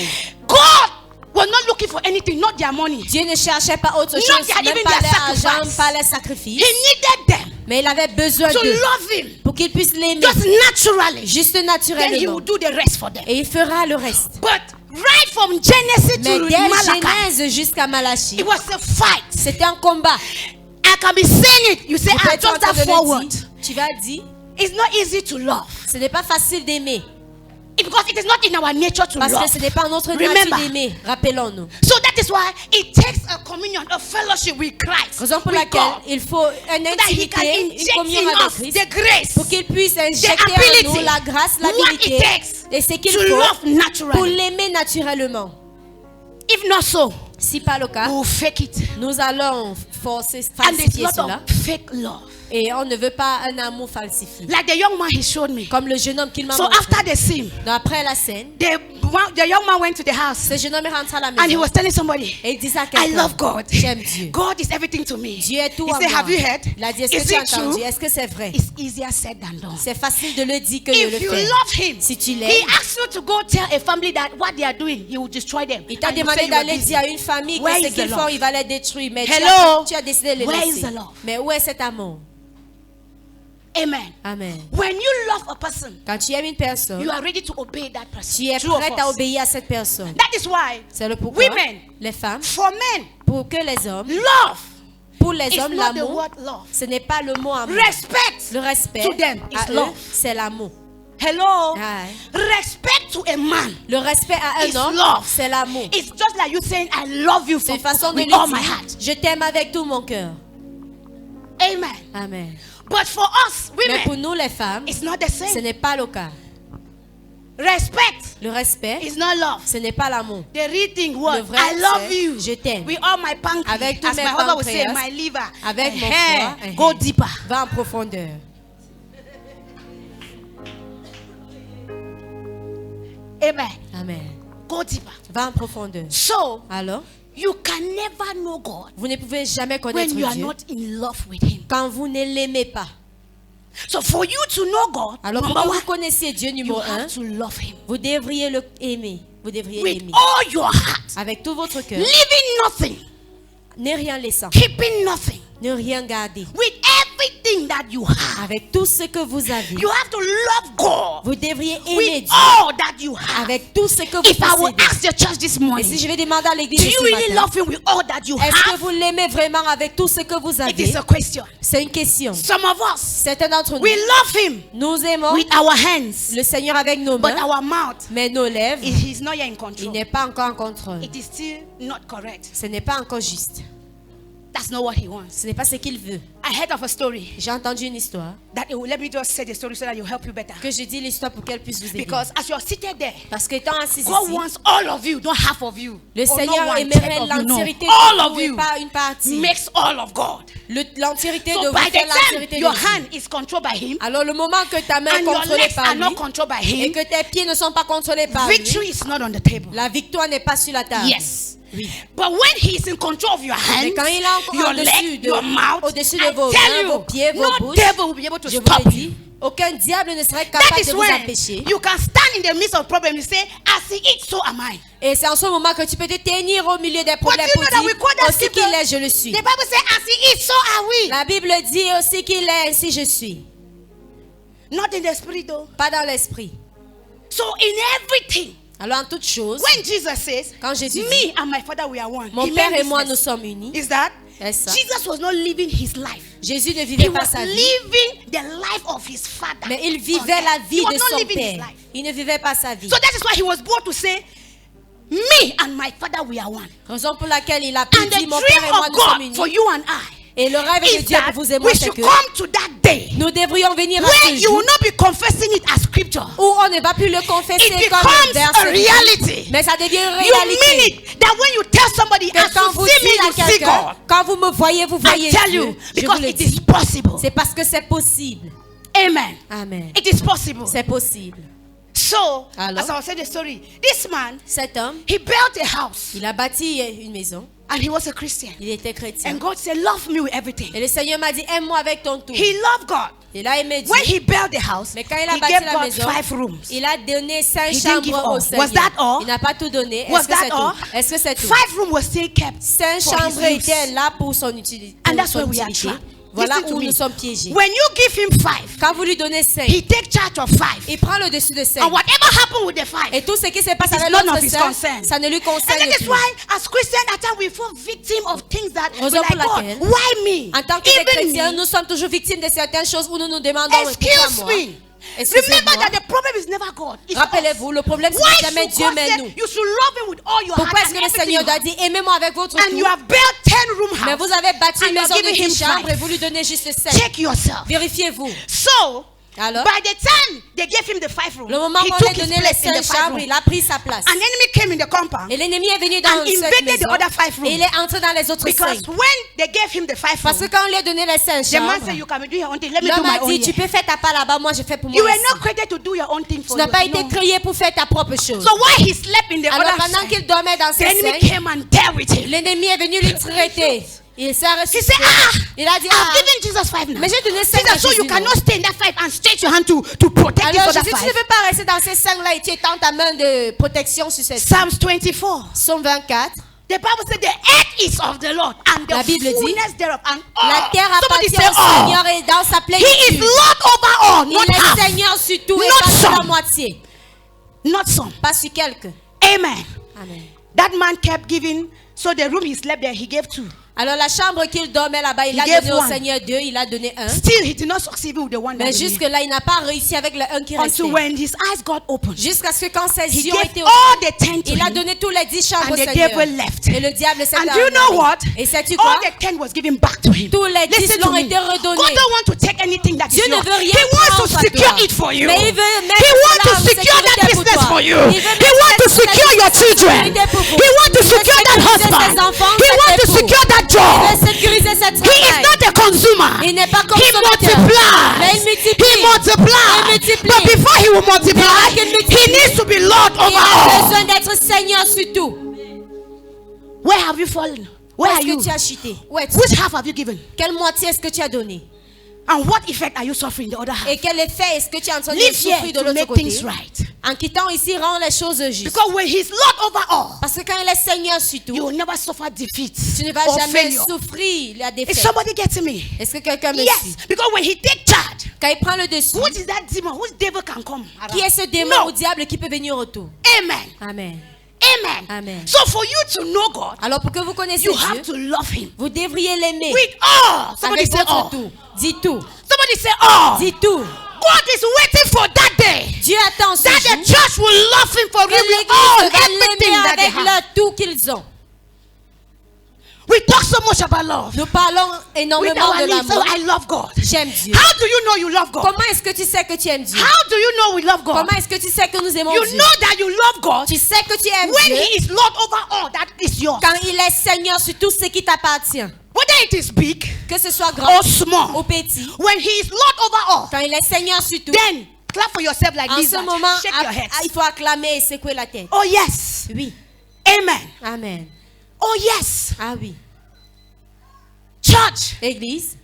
God was not looking for anything, not their money. Dieu ne cherchait pas autre Not chose, their- même even pas their l'argent, sacrifice. pas les He sacrifices. needed them Mais il avait besoin to d'eux love him pour qu'ils puissent l'aimer, just naturally. juste Then he naturellement. will do the rest for them. Et il fera le reste. But right from Genesis Mais to dès Malachi, Genèse jusqu'à Malachie, it was a fight. c'était un combat. I can be saying it. You say, Tu peux I être en just train that de le forward. dire. Tu vas dire, It's not easy to love. ce n'est pas facile d'aimer. Because it is not in our nature to Parce que love. ce n'est pas notre Remember. nature d'aimer. Rappelons-nous. So that is why it takes a communion, a fellowship with Christ. Raison pour with laquelle God, il faut une so that he can intimité, une inject communion in avec us Christ. the grace, Pour qu'il puisse the injecter en ability, nous la grâce, what it l'habilité takes et ce qu'il to faut love pour naturally. l'aimer naturellement. If not so, Si pas le cas, we will fake it. nous allons forcer, And there's falsifier a lot cela. of fake love. Et on ne veut pas un amour falsifié. Like the young man he showed me. Comme le jeune homme qu'il m'a So montré. after the scene, Donc après la scène, the young man went to the house ce jeune homme est rentré à la and he maison was telling somebody, et il disait à I quelqu'un, love God. j'aime Dieu. God is everything to me. Dieu est tout He à said, moi. have you heard? Il a dit, est-ce Is que tu as it entendu? true? Est-ce que c'est vrai? It's easier said than done. C'est facile de le dire que de If le you faire. love him, Si tu he l'aimes, asks you to go tell a family that what they are doing, he will destroy them. il t'a And you demandé say you are d'aller busy. dire à une famille que Where ce is the qu'ils font, love? il va les détruire. Mais Hello? tu as décidé de les Where is laisser. the love? Mais où est cet amour? Amen. Amen. When you love a person, Quand tu aimes une personne, you are ready to obey that person. tu es True or prête à false? obéir à cette personne. That is why C'est le pourquoi women, les femmes, for men, pour que les hommes, love pour les is hommes, not the l'amour, word love. ce n'est pas le mot amour. Respect Le respect to them is à eux, love. c'est l'amour. Hello. Aye. Respect to a man. Le respect à It's un homme, love. c'est l'amour. It's just like you saying, I love you C'est une for, façon de with lui all my dire, heart. je t'aime avec tout mon cœur. Amen. Amen. But for us, Mais pour women, nous, les femmes, it's not the ce same. n'est pas le cas. Respect Le respect, is not love. ce n'est pas l'amour. The real thing was, Le vrai, I love c'est, you. je t'aime. With all my pancreas, Avec tous as mes my husband would say, pancréas, my liver. avec mon Eh, foie, go deeper. Va en profondeur. Amen. Amen. Go deeper. Va en profondeur. So, Alors, you can never know God vous ne pouvez jamais connaître when you are Dieu not in love with Him. quand vous ne l'aimez pas. So, for you to know God, Alors, pour number que one, vous connaissiez Dieu you numéro have 1, to love Him vous devriez le aimer. Vous devriez with l'aimer. all your heart, Avec tout votre cœur. leaving nothing, Ne rien laissant. keeping nothing, Ne rien garder. with everything that you have. Avec tout ce que vous avez. You have to love God Vous devriez aimer with Dieu. all that you have. Avec tout ce que vous If I will possédez. ask the church this Et morning, si je vais demander à l'église do you ce really matin, love Him with all that you est-ce que have? vous l'aimez vraiment avec tout ce que vous It avez? is a question. C'est une question. Some of us, Certains d'entre we nous, love Him nous aimons with our hands, le Seigneur avec nos but mains, our mouth, mais nos lèvres, He's not yet in il control. n'est pas encore en contrôle. It is still not correct. Ce n'est pas encore juste. That's not what He wants. Ce n'est pas ce qu'il veut. I heard of a story J'ai entendu une histoire that let me just say the story so that it will help you better. que je dis l'histoire pour qu'elle puisse vous aider. Because as you're seated there, Parce qu'étant assis God ici, wants all of you, not half of you. le Or not Seigneur one aimerait third of you, no. l'entièreté All de of vous et you pas une partie. makes all of God. L'entièreté So de vous by the fait time l'entièreté de your Dieu. hand is controlled by Him Alors le moment que ta main est and your contrôlée legs par are not lui controlled by et Him, que tes pieds ne sont pas contrôlés par lui, victory is not on the table. la victoire n'est pas sur la table. Yes. Oui. But when He is in control of your Mais hands, quand il est encore your au-dessus leg, de, your mouth, au-dessus de I vos tell mains, you, vos pieds, vos no bouches, devil will be able to je vous stop le you. dis, aucun diable ne serait That capable is de vous when empêcher. you can stand in the midst of problems and say, as He is, so am I. Et c'est en ce moment que tu peux te tenir au milieu des problèmes you pour know that dire, we quote that aussi scripture? qu'il est, je le suis. The Bible says, as He is, so are we. La Bible dit aussi qu'il est, ainsi je suis. Not in the spirit though. Pas dans l'esprit. So in everything, Alors en toute chose, when Jesus says, quand Jésus me dit, and my Father we are one, mon He Père meant et moi business. nous sommes unis, Is that? Est-ce ça? Jesus was not living His life. Jésus ne He vivait pas was sa vie, living the life of His Father. mais il on vivait earth. la He vie was de not son living his Père. life. Il ne vivait pas sa vie. So that is why He was bold to say, me and my Father we are one. Raison pour laquelle il a pu And the dire, mon Père et dream moi of nous sommes God unis. for you and I Et le rêve de is Dieu that pour vous et moi, we c'est should que come to that day nous devrions venir à where ce you jour will not be confessing it as scripture. où on ne va plus le confesser It comme becomes verset a biblique, reality. mais ça devient une You mean réalité. it that when you tell somebody, Que as quand you vous see me, dites à you see quelqu'un, God. quand vous me voyez, vous voyez I tell Dieu. you, Je vous because le it is dis. possible. C'est parce que c'est possible. Amen. Amen. It is possible. C'est possible. So, Alors? as I was saying the story, this man, Cet homme, he built a house il a bâti une maison. and he was a Christian. Il était chrétien. And God said, love me with everything. Et le Seigneur m'a dit, aime-moi avec ton tout. He loved God. Il a aimé Dieu. When he built the house, Mais quand il a he bâti gave la God maison, 5 rooms. il a donné 5 He didn't give chambres all. au Seigneur. Was that all? Il n'a pas tout donné. Was Est-ce que that c'est all? tout? Est-ce que c'est tout? 5 rooms were still kept 5 for his chambres use. étaient là pour son utilité. And that's where we are trapped. Voilà Listen to où me. nous sommes piégés. When you give him 5, Quand vous lui donnez 5, he takes charge of 5. il prend le dessus de 5. And whatever happened with the 5, Et tout ce qui se passe It is avec none of notre his sœur, concern. ça ne lui and concerne that is plus. why, as Christians, at times we fall victim of things that we're Raison like, pour God, laquelle, why me? En tant que des Even chrétiens, me? nous sommes toujours victimes de certaines choses où nous nous demandons mais pourquoi Excuse moi? me. Excusez-moi. Remember that the problem is never God. It's Rappelez-vous, us. le problème c'est Why que jamais should Dieu God mais say nous. you should love him with all your Pourquoi heart est-ce que and le Seigneur everything doit you dire aimez-moi avec votre have? And tout? you have built 10 room Mais house. vous avez bâti and une you're maison de giving him 10 chambres 5. et vous lui donnez juste 5. Check yourself. Vérifiez-vous. So, Alors, by the time they gave him the 5 room, le moment he où on took lui a his donné les place in 5 the 5 chambres, room. il a pris sa place. An enemy came in the compound Et l'ennemi est venu dans and cette invaded the maison other 5 rooms. et il est entré dans les autres 5. because when they gave him the 5 Parce que room, quand on lui a donné les 5 the man chambres, said, you can do your own thing. Let me do l'homme my a own dit, tu here. peux faire ta part là-bas, moi je fais pour moi You were ici. not created to do your own thing for Tu n'as pas été no. créé pour faire ta propre chose. So while he slept in the Alors other pendant side, qu'il dormait dans the ses enemy 5, came and dealt with him. l'ennemi est venu lui traiter. Il s'est He ressuscité. said, Il a dit, I've given Jesus 5 now. mais j'ai donné 5 à Jesus, so Jésus. you non? cannot stay in that 5 and stretch your hand to protect this Alors other Jésus, tu 5. ne peux pas rester dans ces 5 là et tu étends ta main de protection sur ces 5. Psalms 24. Psaume 24. The Bible said the earth is of the Lord and the La Bible dit, fullness thereof and La all. terre Somebody appartient say au all. Seigneur et dans sa He is plénitude. Lord over all, Il not est half, Seigneur sur tout et Not pas sur some. la moitié. not some. Pas sur quelques. Amen. Amen. That man kept giving. So the room he slept there, he gave 2. Alors la chambre qu'il dormait là-bas, il He a gave donné au one. Seigneur 2, il a donné 1. Still, he did not succeed with the one that Mais remained. jusque-là, il n'a pas réussi avec le 1 qui restait. Until when his eyes got opened, Jusqu'à ce que quand ses he yeux ont gave été all the 10 to il a him. donné tous les 10 chambres And au the Seigneur. devil left. Et le diable s'est And do you know what? Et sais-tu All quoi? the 10 was given back to him. Tous les 10 Listen to l'ont me. été redonnés. God don't want to take anything that is Dieu ne yours. veut rien He wants to prendre à secure toi. it for you. Mais il veut mettre He wants cela to en secure that sécurité pour business toi. for you. Il veut He mettre wants to cette secure your children. sécurité pour vous. He wants to Il veut secure that sécuriser husband. ses enfants, He ses wants to époux. secure that Il job. veut sécuriser cette He is travail. not a consumer. Il n'est pas He consommateur. Mais il multiplies. multiplie. He multiplies. Il multiplie. But before he will multiply, Mais qu'il multiplie, he needs to be Lord Il over a all. besoin d'être Seigneur sur tout. Where have you fallen? Où Where are est-ce you? que tu as chuté? Où es-tu? Which half have you given? Quelle moitié est-ce que tu as donné? And what effect are you suffering the other half? Et quel effet est-ce que tu es en train de Live souffrir here de to l'autre make côté? things right. En quittant ici, rend les choses justes. Because when he's Lord over all, Parce que quand il est Seigneur sur you tout, will never suffer defeat tu ne vas or jamais failure. souffrir la Is défaite. somebody getting me? Est-ce que quelqu'un me suit? Yes, because when he takes charge, Quand il prend le dessus, who is that demon? Whose devil can come? qui est ce démon No. ou diable qui peut venir autour? Amen. Amen. Amen. Amen. So for you to know God, Alors pour que vous connaissiez you have Dieu, to love him vous devriez l'aimer with all. Somebody avec say votre all. tout. Dis tout. Somebody say all. Dis tout. God is waiting for that day Dieu attend ce that jour the church will love him for que real with l'Église all, va everything l'aimer that they avec have. leur tout qu'ils ont. We talk so much about love. Nous parlons With énormément our de lips, so l'amour. I love God. J'aime Dieu. How do you know you love God? Comment est-ce que tu sais que tu aimes Dieu? How do you know we love God? Comment est-ce que tu sais que nous aimons You Dieu? know that you love God Tu sais que tu aimes when Dieu he is Lord over all that is yours. quand il est Seigneur sur tout ce qui t'appartient. Whether it is big Que ce soit grand or small. ou petit. When he is Lord over all, Quand il est Seigneur sur tout. then clap for yourself like En this. ce moment, Shake your head. il faut acclamer et secouer la tête. Oh yes. Oui. Amen. Amen. Oh yes. Ah oui. Church. Église,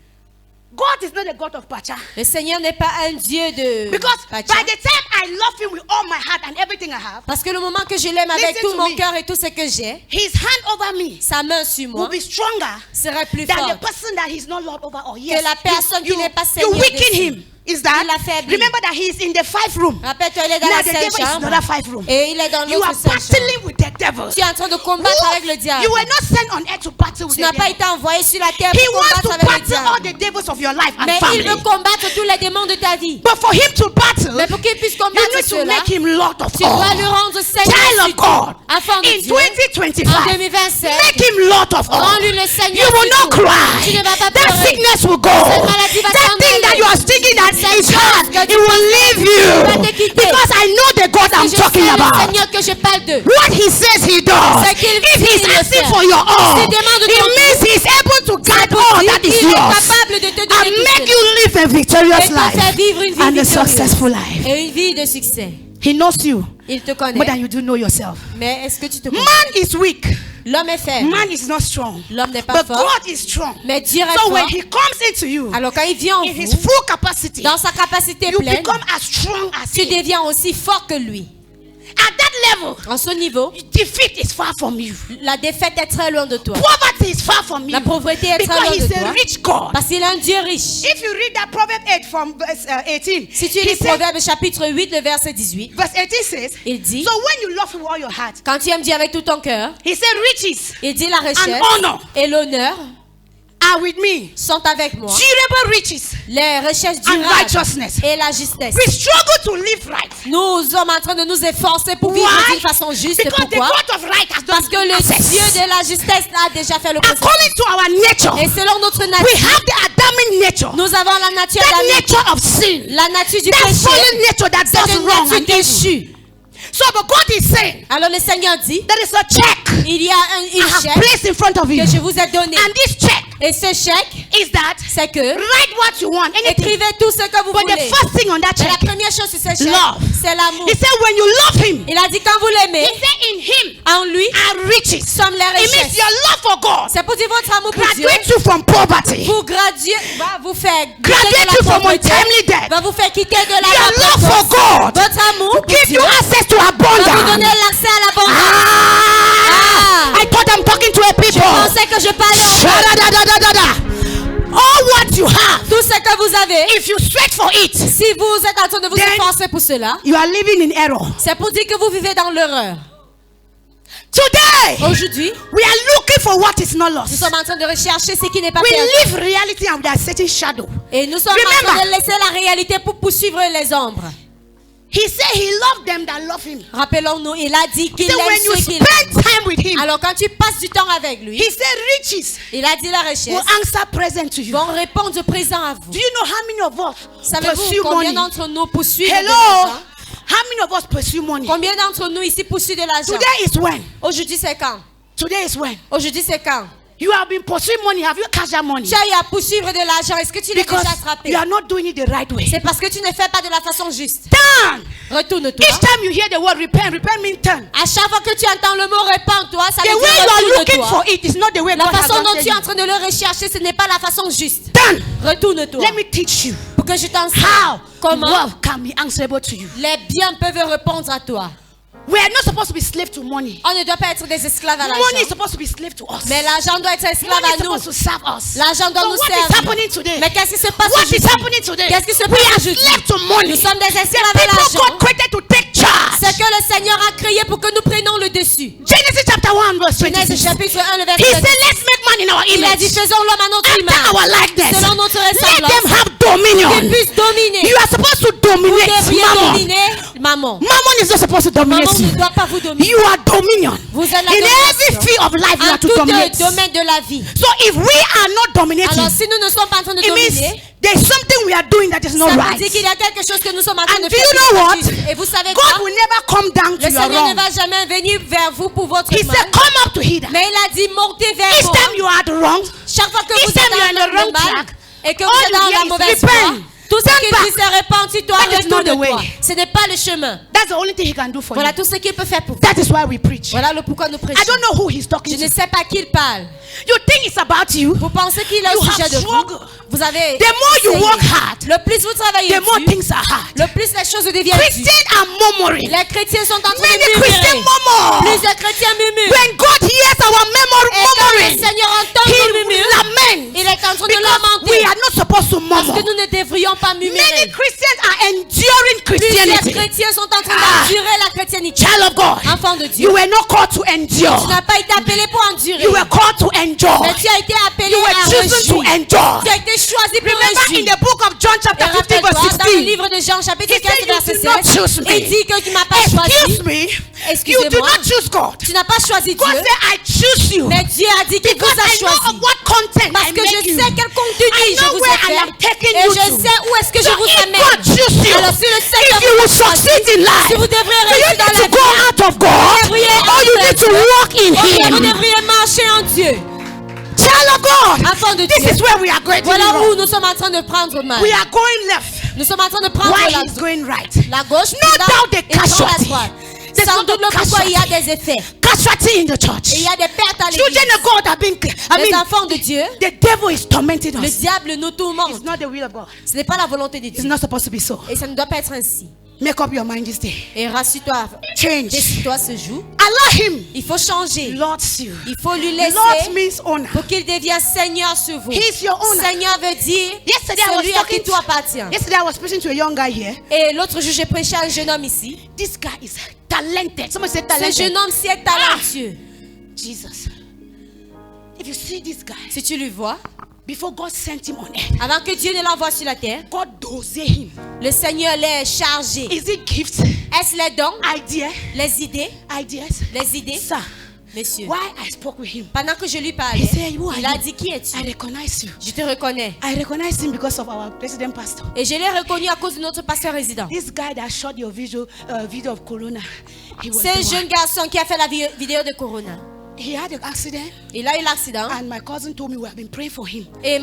God is not a God of pacha. le Seigneur n'est pas un Dieu de Because Pacha. by the time I love him with all my heart and everything I have, Parce que le moment que je l'aime avec Listen tout to mon me. cœur et tout ce que j'ai, his hand over me sa main sur will moi be stronger serait plus than the forte. person that he's not Lord over all. Yes. la personne qui n'est pas you Seigneur weaken dessus. him. Is that? Il l'affaiblit. Remember that he is in the 5 room. Rappelle-toi, il est dans Now la the devil is in Sainte another Chambre 5 room. et il est dans You l'autre are Sainte Chambre. battling with the devil. Tu es en train de combattre avec le diable. You were not sent on earth to battle with Tu the n'as pas devil. été envoyé sur la terre He pour wants to combattre avec le battle all diable. the devils of your life and Mais family. il veut combattre tous les démons de ta vie. But for him to battle, Mais pour qu'il puisse you combattre need to cela, make him Lord of tu dois all. le rendre Seigneur Child sur of God, tout. Enfant de in Dieu, 2025, en 2027, make him Lord of all. rends-lui le Seigneur You will sur not tout. cry. Tu ne vas pas That pleurer. sickness will go. Cette maladie va That s'en thing that aller. you are thinking that Cette is chose hard, que it tu will leave va te you. quitter. Because I know the God I'm Je talking sais le about. Seigneur que je parle de. What he says he does. Ce qu'il If dit, he's il le asking fait. for your all, S'il demande it ton means he's able to guide all that is Il est yours capable de te donner and tout make cela. you live a Et victorious te faire life vivre une vie and a victorieuse. successful life. Et une vie de succès. He knows you Il te more connaît. than you do know yourself. Mais est-ce que tu te connais? Man is weak. L'homme est faible. Man is not strong. L'homme n'est pas But fort. God is strong. Mais Dieu est So when fort. he comes into you Alors quand il vient en in his vous, full capacity, dans sa capacité you pleine, become as strong as tu him. deviens aussi fort que lui. At that level, En ce niveau, defeat is far from you. la défaite est très loin de toi. Poverty is far from you. La pauvreté est très Because loin he's de a toi. rich God. Parce qu'il est un Dieu riche. If you read that Proverb 8 from verse 18, Si tu he lis said, Proverbe chapitre 8, le verset 18, verse 18 says, il dit, so when you love him with all your heart, quand tu aimes Dieu avec tout ton cœur, he said riches il dit la richesse and honor et l'honneur are with me. sont avec moi. Durable riches Les richesses and durables righteousness. et la justesse. We struggle to live right. Nous sommes en train de nous efforcer pour vivre Why? d'une façon juste. Because the Pourquoi? God of right has Parce done que le access. Dieu de la justesse a déjà fait le processus. According to our nature, Et selon notre we nature, have the Adamic nature. nous avons la nature That d'Adam, nature of sin. la nature du That péché. fallen nature that C'est does une wrong nature and evil. déchue. So, but God is saying, Alors le Seigneur dit, there is a check il y a I une have chèque placed in front of you. que je vous ai donné. And this check Et ce chèque, is that c'est que write what you want, anything. écrivez tout ce que vous But the voulez. first thing on that Mais la check, première chose sur ce chèque, Love. c'est l'amour. he said, when you love him, Il a dit quand vous l'aimez, he said, in him en lui, are riches. sommes les It means richesses. your love for God C'est pour dire votre amour pour Dieu. graduate you from poverty. Vous graduer, va vous faire Graduate quitter de you la from pauvreté, untimely death. va vous faire quitter de la Your love for pauvreté. God Votre amour pour give Dieu you access to va vous donner abundance. l'accès à l'abondance. I thought I'm talking to a Je people. pensais que je parlais au peuple. Shadadadadadada. All what you have, Tout ce que vous avez, if you sweat for it, si vous êtes en train de vous Then- efforcer pour cela, you are living in error. c'est pour dire que vous vivez dans l'erreur. Today, Aujourd'hui, we are looking for what is not nous lost. sommes en train de rechercher ce qui n'est pas We perdu. live reality and we are setting shadow. Et nous sommes en train Remember, de laisser la réalité pour poursuivre les ombres. he said he loved them that love him. Rappelons-nous, il a dit He qu'il said when aime you ceux qu'il spend aime. time with him, Alors quand tu passes du temps avec lui, he said riches il a dit la will richesse answer present to you. vont répondre présent à vous. Do you know how many of us Savez-vous pursue combien money? d'entre nous poursuivent de Hello? l'argent? How many of us pursue money? Combien d'entre nous ici poursuivent de l'argent? Today is when? Aujourd'hui c'est quand? Today is when? Aujourd'hui c'est quand? You have been pursuing money. Have you cashed that money? Tu as eu à poursuivre de l'argent. Est-ce que tu l'as Because déjà attrapé? you are not doing it the right way. C'est parce que tu ne fais pas de la façon juste. Turn. Retourne-toi. Each time you hear the word repent, repent means turn. À chaque fois que tu entends le mot répands-toi, ça The veut way you dire are looking for retourne-toi. it is not the way La God has façon dont wanted tu es en you. train de le rechercher, ce n'est pas la façon juste. Turn. Retourne-toi. Let me teach you Pour que je t'enseigne how comment wealth can be answerable to you. les biens peuvent répondre à toi. We are not supposed to be slave to money. On ne doit pas être des esclaves à Money is l'argent. supposed to be slave to us. Mais l'argent doit être esclave Money à is nous. supposed to serve us. L'argent doit So nous what is servir. happening today? Mais qu'est-ce qui se passe What is aujourd'hui? happening today? Qu'est-ce qui se We passe are aujourd'hui? slave to money. Nous sommes des The esclaves à people l'argent. God created to take charge. C'est que le Seigneur a créé pour que nous prenions le dessus. Genesis chapter 1 verse Genèse 26. chapitre 1, le He verset said, 26. let's make man in our Il a dit, image. faisons l'homme à notre After our image. likeness. Selon notre Let them ressemblance. have dominion. Qu'ils puissent dominer. You are supposed to Vous dominate devriez mammon. dominer maman. Mammon is not supposed to dominate Maman ne you. doit pas vous dominer. You are dominion. Vous êtes la In every domination. field of life, you En are to tout dominate. domaine de la vie. So if we are not dominating, Alors si nous ne sommes pas en train de it means dominer, there's something we are doing that is not ça veut right. dire qu'il y a quelque chose que nous sommes en train And de do faire. you qui know n'est pas what? juste. Et vous savez quoi? God will never come down to Le your Seigneur wrong. ne va jamais venir vers vous pour votre He mal. said, come up to Hida. Mais il a dit montez vers Each vous. time you are at the wrong, Chaque fois que each vous time êtes you are in the dans wrong le mal track, et que all vous êtes you dans hear la is mauvaise repent. voie, tout ce Turn qu'il back. dit c'est répands-toi, That is not the retourne-toi. way. Ce n'est pas le chemin. that's the only thing He can do for Voilà you. tout ce qu'il peut faire pour vous. That is why we preach. Voilà le pourquoi nous prêchons. I don't know who He's Je talking ne to. sais pas qui il parle. You think it's about you? Vous pensez qu'il est You au sujet have de vous. struggled. Vous avez The more you essayé. work hard, Le plus vous travaillez the more dessus, things are hard. le plus les choses deviennent dures. Christians are murmuring. Les chrétiens sont en train Many de Christians murmurer. murmur. Plusieurs chrétiens murmurent. When God hears our Et quand le murmuring, Seigneur entend He nos will murmures, lament. il est en train de Because we lamenter. are not supposed to Parce murmur. que nous ne devrions pas Many murmurer. Christians are enduring Plusieurs Christianity. chrétiens sont en train Ah. d'endurer la chrétienté. Child of God, Enfant de Dieu. you were not called to Tu endure. n'as pas été appelé pour endurer. You were called to enjoy. Mais tu as été appelé You were à chosen to réjouir. enjoy. Tu as été choisi pour Remember in réjouir. the book of John Et chapter 15 verse rappelle-toi, dans le 16. livre de Jean, chapitre He 15, said, verset you did not 16, choose me. il dit que tu m'as pas choisi. Excuse me. You Excusez-moi. do not choose God. Tu n'as pas choisi God Dieu. said, I choose you. Mais Dieu a dit qu'il Because vous a I know of choisi. what content Parce I que make je you. sais quel contenu I je know vous where ai I am fait. taking Et you je to. sais où est-ce que So je vous if amène. God choose you, Alors si le Seigneur if you will succeed in life, si vous devrez do you réussir dans need la to go vie, out of God, devriez or you need to walk in vous Him? devriez marcher en Dieu. Child of God, Enfant de this Dieu. is where we are going. Voilà wrong. où nous sommes en train de prendre mal. We are going left. Nous sommes en train de prendre Why la, he's going right? la gauche, No là, doubt the et prendre la casualty. droite. There's Sans not doute a le pourquoi il y a casualty. des effets. Casualty in the Et church. il y a des pertes à Children l'église. of God have been. Les enfants de Dieu, The devil is tormenting le us. diable nous It's tourmente. not the will of God. Ce n'est pas la volonté de It's Dieu. not supposed to be so. Et ça ne doit pas être ainsi. Make up your mind this day. Et rassure-toi, Change. décide-toi ce jour. Allow Him. Il faut changer. Lord's you. Il faut lui laisser Lord means owner. pour qu'il devienne Seigneur sur vous. He's your owner. Seigneur veut dire Yesterday I was celui à qui talking tout appartient. Yesterday I was preaching to a young guy here. Et l'autre jour, j'ai prêché à un jeune homme ici. This guy is talented. Someone said Ce talented. jeune homme-ci est talentueux. Jesus. If you see this guy, Si tu le vois, before God sent him on earth, avant que Dieu ne l'envoie sur la terre, God dosed him. le Seigneur l'est chargé. Is it gifts, Est-ce les dons, idea, les idées, ideas? les idées, Sir, monsieur? why I spoke with him, Pendant que je lui he parlais, said, "Who are il a you?" dit, qui es-tu? I recognize you. Je te reconnais. I recognize him because of our president pastor. Et je l'ai reconnu à cause de notre pasteur résident. This guy that shot your video of Corona, he was C'est un the jeune one. garçon qui a fait la vidéo de Corona. He had an accident, Il a eu l'accident. and my cousin told me we have been praying for him. Et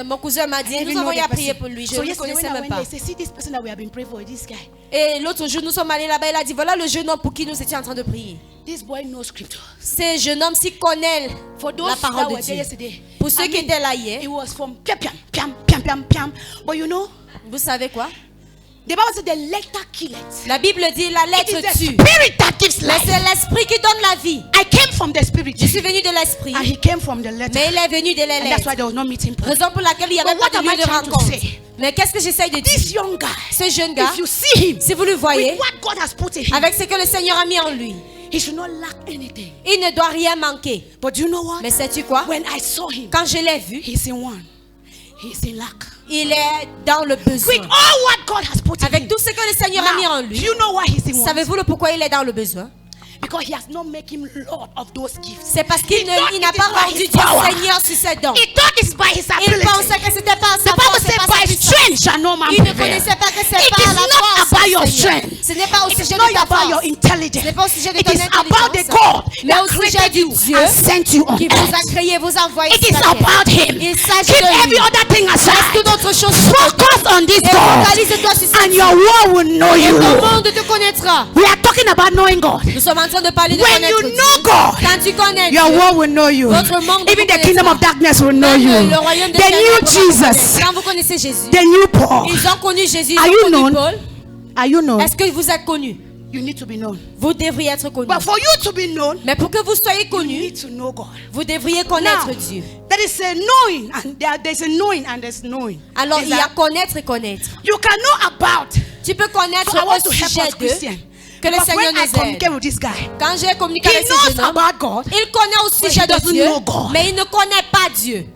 mon cousin m'a I dit, didn't nous even avons know eu à the prier person. pour lui. Je So ne le yesterday connaissais when I même went pas. there, he said, "See this person that we have been praying for, this guy. Et l'autre jour, nous sommes allés là-bas. Il a dit, voilà le jeune homme pour qui nous étions en train de prier. This boy knows scripture." Ce jeune homme s'y connaît For those la that parole were de there Dieu. yesterday, Pour ceux I qui mean, étaient là hier, it was from piam piam piam piam piam piam. But you know, vous savez quoi? the Bible said the letter killeth. La Bible dit, la It is lettre the tue. spirit that gives Mais life. c'est l'esprit qui donne la vie. I came from the spirit, Je suis venu de l'esprit, and he came from the letter. mais il est venu de la And that's why lettre. there was no meeting point. Raison pour laquelle il n'y avait But pas what de am I lieu de trying to rencontre. say? Mais qu'est-ce que j'essaye de This dire? young guy, Ce jeune gars, if you see him, si vous le voyez, with what God has put in him, avec ce que le Seigneur a mis en lui, He should not lack anything. Il ne doit rien manquer. But you know what? Mais sais-tu quoi? When I saw him, Quand je l'ai vu, he's in one. He's in lack. il est dans le besoin. With all what God has put in Avec him. tout ce que le Seigneur a mis en Now, do lui, you know why he's in one? savez-vous le pourquoi il est dans le besoin? Because he has not made him Lord of those gifts. C'est parce qu'il He thought n'a it is pas by rendu his Dieu power. Seigneur sur ses dons. He thought it's by his Il ability. pensait que c'était pas The sa Bible force, c'est says, pas sa by puissance. strength shall no man Il ne prevail. connaissait pas que c'est It par is la not force. about your Seigneur. strength. Ce n'est pas au It sujet is de not ta about your force. intelligence. Ce n'est pas au sujet de It ton is about the intelligence. God Mais that au sujet created du you Dieu and sent you on qui vous a earth. créé, vous a envoyé It is sur la terre. about him. Il s'agit Keep de every lui. other thing Laisse aside. toute autre chose. Focus on this Et God. focalise-toi sur ce And Dieu. your world will know Et you. ton monde te connaîtra. We are talking about knowing God. Nous sommes en train de parler de When connaître you Dieu. know God, Quand tu connais your Dieu, world will know you. votre monde Even vous the kingdom connaîtra. of darkness will know Même you. le royaume de They knew ténèbres va vous connaître. Jesus. Quand vous connaissez Jésus, They knew Paul. ils ont connu Jésus, ils Are ont you connu known? Paul. Are you known? Est-ce que vous êtes connu? You need to be known. Vous devriez être connu. But for you to be known, Mais pour que vous soyez you connu, need to know God. vous devriez connaître Now, Dieu. there is a knowing, and there's a knowing, and there's knowing. Alors, Is il y a that connaître et connaître. you can know about. Tu peux connaître So I want to au help sujet us Christians. que le Because Seigneur when I nous aide. communicate with this guy, Quand j'ai communiqué he avec ce knows jeune homme, about God. il connaît au But he sujet de doesn't Dieu, know God. mais il ne connaît pas Dieu.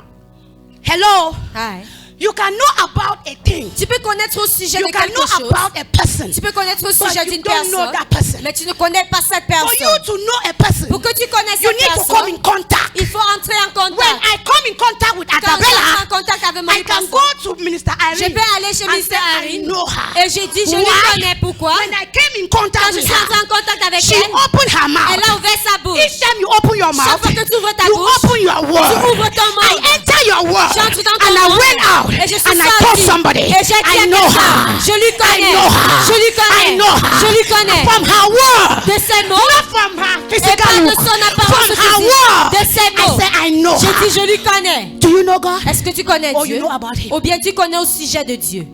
Hello. Hi. You can know about a thing. Tu peux connaître au sujet You de can quelque know chose. about a person. Tu peux connaître au But sujet you d'une don't know personne, that person. mais tu ne connais pas cette For you personne. to know a person, Pour que tu connaisses you cette need to come in personne, contact. il faut entrer en When contact. I come in contact with Quand j'entre en Adabella, contact avec I mon can personne, go to Minister je Irene peux aller chez and Mr. say, I Irene know her. et j'ai dit, je lui Why? connais. Pourquoi? When I came in Quand contact je with suis entrée her, en contact avec she elle, opened her mouth. elle a ouvert sa bouche. Each time you open your Chaque mouth, fois que tu ouvres ta you bouche, open your word. tu ouvres ton I monde. enter your word J'entre dans ton and I monde went out et je suis and I sortie. told somebody, Et j'ai dit I à know quelqu'un, her. je lui I connais. know her. Je lui connais. I know her. Je lui connais. From her word, De ses mots, not from her et physical pas de look. son apparence From her physique. word, De ses I mots. say I know J'ai her. dit, je lui connais. Do you know God? Est-ce que tu connais Or Dieu? you know about him? Ou bien tu connais au sujet de Dieu?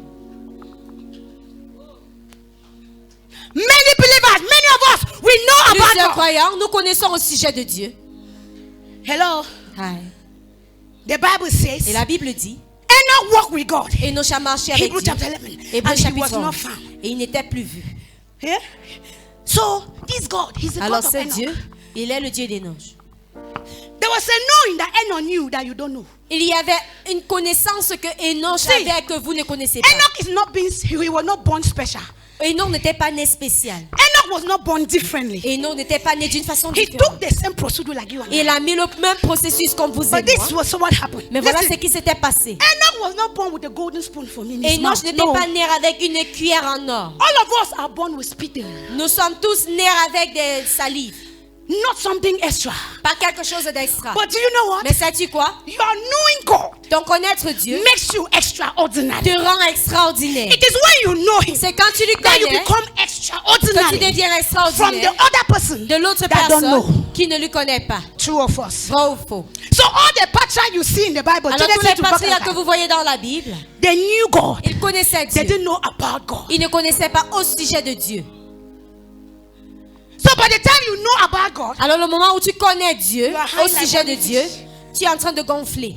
Many believers, many of us, we know Plusieurs about God. croyants, nous connaissons au sujet de Dieu. Hello. Hi. The Bible says, Et la Bible dit, Enoch walked with God. Enoch a marché avec Hebrew Dieu. chapter 11. Hébreux And he chapitre was not 11. found. Et il n'était plus vu. Yeah? So, this God, he's the Alors God of c'est Enoch. Dieu, il est le Dieu d'Enoch. There was a knowing that Enoch knew that you don't know. Il y avait une connaissance que Enoch See, avait que vous ne connaissez pas. Enoch is not being, he was not born special. Enoch n'était pas né spécial. Enoch was not born differently. Enoch n'était pas né d'une façon He différente. took the same procedure like you and I. Il a mis le même processus comme vous et But this moi. was what happened. Mais voilà Listen, ce qui s'était passé. Enoch was not born with a golden spoon for me. in his Enoch mouth. n'était No. pas né avec une cuillère en or. All of us are born with spittle, Nous sommes tous nés avec des salives. not something extra. Pas quelque chose d'extra. But do you know what? Mais sais-tu quoi? Your knowing God Ton connaître Dieu makes you extraordinary. te rend extraordinaire. It is when you know Him C'est quand tu lui that you connais become que tu extraordinary deviens from the extraordinaire other person de l'autre that don't know. personne qui ne lui connaît pas. True of us. Vrai ou faux? So all the patriarchs you see in the Bible, Alors tous Genesis les to patriarches que Malachi, vous voyez dans la Bible, they knew God. ils connaissaient They Dieu. didn't know about God. Ils ne connaissaient pas au sujet de Dieu. So by the time you know about God, Alors le moment où tu connais Dieu, You are high au sujet de like Dieu, tu es en train de gonfler.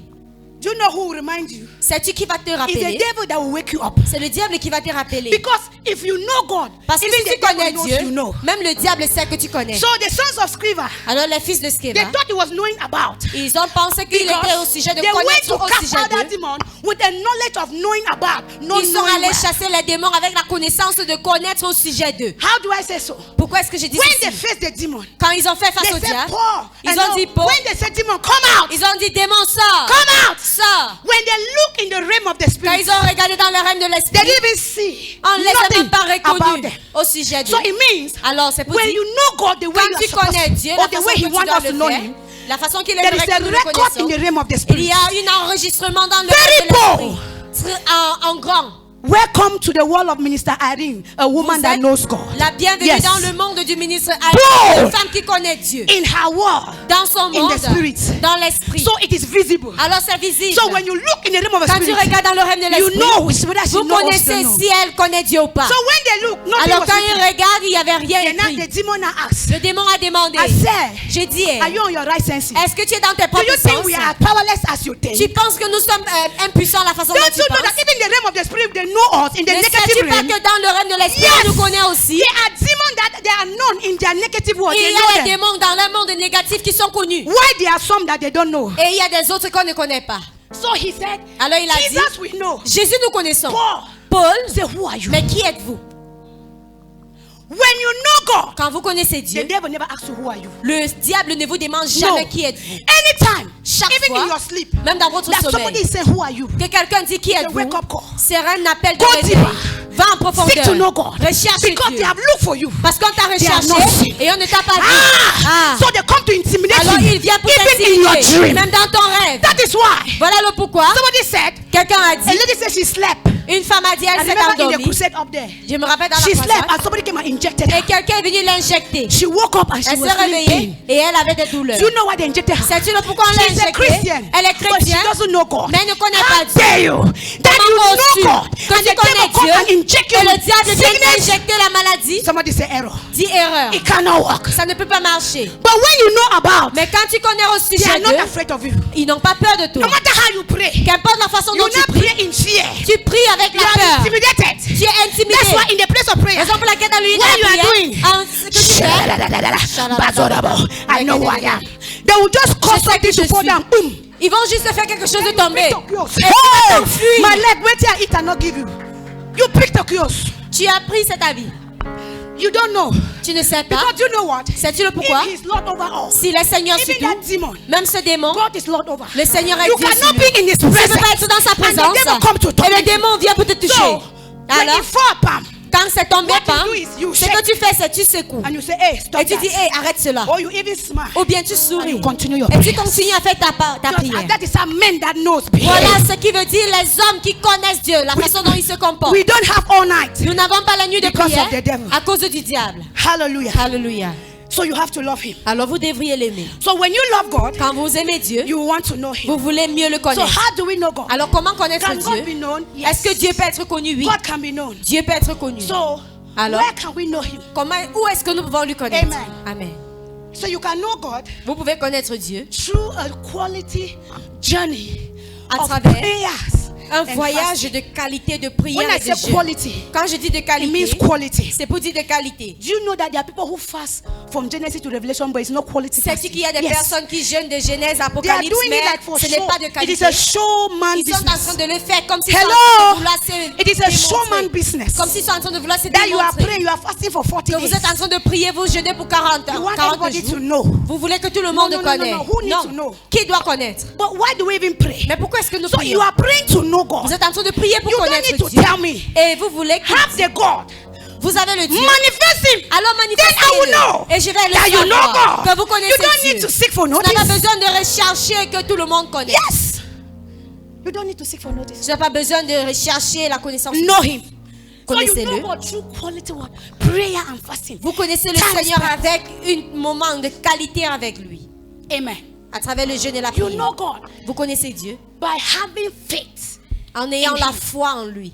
do you know who will remind you? Sais-tu qui va te It's the rappeler? devil that will wake you up. C'est le diable qui va te rappeler. Because if you know God, Parce que even si the tu connais devil knows Dieu, you know. même le diable sait que tu connais. So the sons of Sceva, Alors les fils de they Sceva, thought he was knowing about. ils ont pensé qu'il était au sujet de they went connaître to au cast sujet out that d'eux. demon with a knowledge of knowing about. Not Ils sont knowing allés well. chasser les démons avec la connaissance de connaître au sujet d'eux. How do I say so? Pourquoi est-ce que je dis When they ceci? faced the demon, Quand ils ont fait face they au said, diable, Paul. ils And ont no, dit, Paul, when they said, demon, come out. ils ont dit démon sort, Come out. sort. When they look in the realm of the Quand spirit, ils ont regardé dans le règne de they l'esprit, didn't even see on ne les a nothing même pas about reconnus them. au sujet d'eux. So it means Alors c'est pour when dire, you know God the way quand you tu are supposed connais to, Dieu, or la the façon way que He tu wants dois us to le know faire, Him, la façon qu'il there aimerait is a que nous le record in the connaissions, realm of the il spirit. y a un enregistrement dans le Very règne de l'esprit. En grand. Welcome to the world of Minister Irene, a woman Vous that êtes knows God. la bienvenue Yes. dans le monde du ministre Paul. Une femme qui connaît Dieu. In her world, Dans son in monde, the spirit. dans l'esprit. So it is visible. Alors c'est visible. So when you look in the realm of the Quand tu spirit, regardes dans le règne de you l'esprit, know whether she vous knows or she connaissez don't know. si elle connaît Dieu ou pas. So when they look, nothing Alors was quand ils written. regardent, il n'y avait rien Then now the écrit. demon now asks, Le démon a demandé, I said, j'ai dit, are you on your right senses? est-ce que tu es dans tes Do you propres think sens? we are powerless as you think? Tu penses que nous sommes impuissants de la façon dont Don't tu you know that penses? even the realm of the spirit, they know us in the Ne negative sais-tu pas realm? que dans le règne de l'esprit, Yes. on nous connaît aussi? There are demons that they are known in their negative world. Il They y know a des them. démons dans le monde négatif qui sont connus. Why there are some that they don't know? Et il y a des autres qu'on ne connaît pas. So he said, Alors il a dit, Jesus we know. Jésus nous connaissons. Paul, Paul, say who are you? mais qui êtes-vous? When you know God, Quand vous connaissez the Dieu, devil never asks you who are you. le diable ne vous demande jamais No. qui êtes-vous. Anytime, Chaque even fois, in your sleep, même dans votre that somebody sommeil, is saying who are you. que quelqu'un dit qui It's a êtes-vous, wake-up call. c'est un appel de Go réveil. deeper. Va en Seek to know profondeur. God. Recherche Because Dieu. they have looked for you. Parce qu'on t'a They are not recherché seen. et on ne t'a pas vu. Ah. So they come to intimidate Alors you. il vient pour Even in your t'intimider, dream. même dans ton rêve. That is why Voilà le pourquoi. somebody said, Quelqu'un a a dit, lady said she slept. une femme a dit, elle I s'est remember in the endormie. crusade up there. Je me rappelle dans la She slept croisade. and somebody came and injected Et her. quelqu'un est venu l'injecter. She woke up and she Elle was s'est feeling réveillée pain. et elle avait des douleurs. Do you know why they injected her? Sais-tu le pourquoi on l'a She's a injectée? Christian. Elle est But she chrétienne, doesn't know God. mais elle ne connaît How pas Dieu. dare you that you Comment know oses-tu God que and tu the devil connais come and Dieu inject you et le with diable vient sickness? t'injecter la maladie? Somebody say error. Dis erreur. It cannot work. Ça ne peut pas marcher. But when you know about, Mais quand tu connais au they sujet are not d'eux, afraid of you. ils n'ont pas peur de No toi. matter how you pray, Qu'importe la façon you dont tu not pries, pray in fear. tu pries avec You la are peur. intimidated. Tu es intimidé. That's why in the place of prayer, Raison pour laquelle dans le lieu de what la you are prière, doing, ce que tu fais, I know who I am. They will just cause Je sais something que je to fall suis. down. Boom. ils vont juste faire quelque chose de tomber. Pick up yours. Et tu Hey, vas t'enfuir. my leg, wait till I eat and not give you. You picked up yours. Tu as pris cet avis. You don't know. Tu ne sais pas. Because you know what? Sais-tu le pourquoi? If he's Lord over all, S'il est Seigneur sur even tout, that demon, même ce démon, God is Lord over. le Seigneur est You Dieu sur cannot lui. be in his Tu ne peux presence. pas être dans sa And the présence. devil come to Et torment le you. démon vient pour te toucher. So, when Alors, you fall, bam, quand c'est tombé, what you pam, do is you ce shake. que tu fais, c'est tu secoues. and you say, hey, stop Et tu dis, that. hé, arrête cela. Or you even smile. Ou bien tu And souris. you continue your Et tu prayers. continues à faire ta Because prière. that is a man that knows behavior. Voilà ce qui veut dire les hommes qui connaissent Dieu, la façon dont ils se comportent. We don't have all night. Nous n'avons pas la nuit de Because prière of the devil. à cause du diable. Hallelujah. Alléluia. So you have to love him. Alors vous devriez l'aimer. So when you love God, Quand vous aimez Dieu, you want to know him. vous voulez mieux le So connaître. how do we know God? Alors comment connaître Can God be Dieu? known? Yes. Est-ce que Dieu peut être connu? Oui. God can be known. Dieu peut être connu. So Alors, where can we know him? où est-ce que nous pouvons lui connaître? Amen. Amen. So you can know God Vous pouvez connaître Dieu through a quality journey à of travers prayers. un and voyage fasting. de qualité, de prière When I et de say jeûne. quality, Quand je dis de it means qualité, quality. c'est pour dire de qualité. Do you know that there are people who fast from Genesis to Revelation, but it's not quality Sais-tu fasting? qu'il y a des Yes. personnes qui jeûnent de Genèse, They are Apocalypse, doing it mais like for ce show. n'est pas de It is qualité. a showman Ils sont en business. train de le faire comme s'ils sont Hello. en train de vouloir se It is a démontrer. showman business. Comme s'ils sont en train de vouloir se That you are démontrer. praying, you are fasting for 40 Que vous days. êtes en train de prier, vous jeûnez pour 40 You ans, want 40 everybody to jours. know. Vous voulez que tout le No, monde no, no, no, connaisse. no. Who needs to know? Qui doit connaître? But why do we even pray? Mais pourquoi est-ce que nous So prions? you are praying to know God. Vous êtes en train de prier pour You don't connaître need to Dieu. tell me. Et vous voulez que Have the God. vous avez le Dieu. Manifest him. Alors Then I will manifestez-le. know Et je vais that you le know savoir. God. Que vous connaissez You don't Dieu. need to seek for Tu n'as pas notice. besoin de rechercher que tout le monde connaisse. Yes. You don't need to seek for notice. Tu n'as pas besoin de rechercher la connaissance. Know him. So you Connaissez-le. know God through quality what? Prayer and fasting. Vous connaissez le Time Seigneur spent. avec un moment de qualité avec lui. Amen. À travers le jeûne et la You prière. know God Vous connaissez Dieu by having faith. en ayant In la him. foi en lui.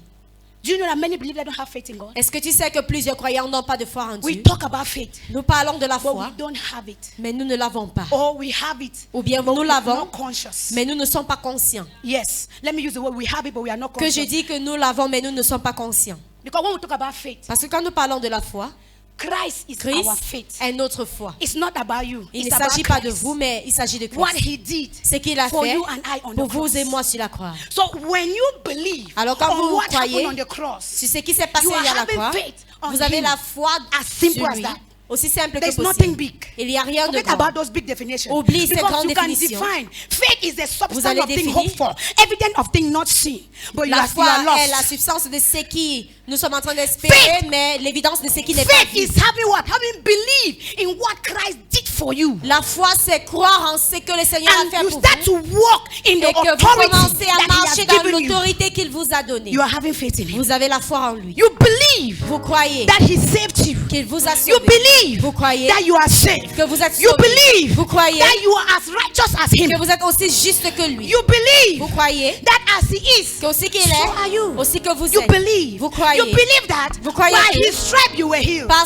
Do you know that many believe they don't have faith in God? Est-ce que tu sais que plusieurs croyants n'ont pas de foi en We Dieu? talk about faith, Nous parlons de la but we foi, don't have it. mais nous ne l'avons pas. Or we have it, Ou bien but nous we are l'avons, not conscious. mais nous ne sommes pas conscients. Yes. Let me use the word we have it, but we are not Que je conscious. dis que nous l'avons, mais nous ne sommes pas conscients. Because when we talk about faith, Parce que quand nous parlons de la foi, Christ is Christ our faith. est notre foi. It's not about you. Il ne It's about s'agit pas de Christ. vous, mais il s'agit de What Christ. he did Ce qu'il a for fait you and I on the pour vous cross. et moi sur la croix. So when you believe Alors quand on vous what croyez happened on the cross, sur ce qui s'est passé you are à la having croix, faith on vous avez him. la foi As simple sur as lui. that. Aussi simple que There's possible. nothing big. Il n'y a rien de Forget grand. about those big definitions. Oublie ces Because grandes you can définitions. define. Faith is the substance allez of things définir. hoped for, evidence of things not seen. But you La are foi est la lost. substance de ce qui nous sommes en train d'espérer, Faith. mais l'évidence de ce qui n'est pas Faith vu. is having what? Having believed in what Christ did for you. La foi, c'est croire en ce que le Seigneur a And fait you pour start vous. to walk in Et the que vous authority commencez à that marcher he dans has given you. l'autorité qu'il vous a donnée. You are having faith in him. Vous avez la foi en lui. You believe Vous croyez that he saved you. qu'il vous a You sauvé. believe Vous croyez that you are saved. que vous êtes You sauvé. believe Vous croyez that you are as righteous as him. que vous êtes aussi juste que lui. You believe Vous croyez that as he is, que aussi qu'il so are est, you. aussi que vous You êtes. believe. Vous croyez. You believe that Vous croyez by que- his stripe you were healed. Par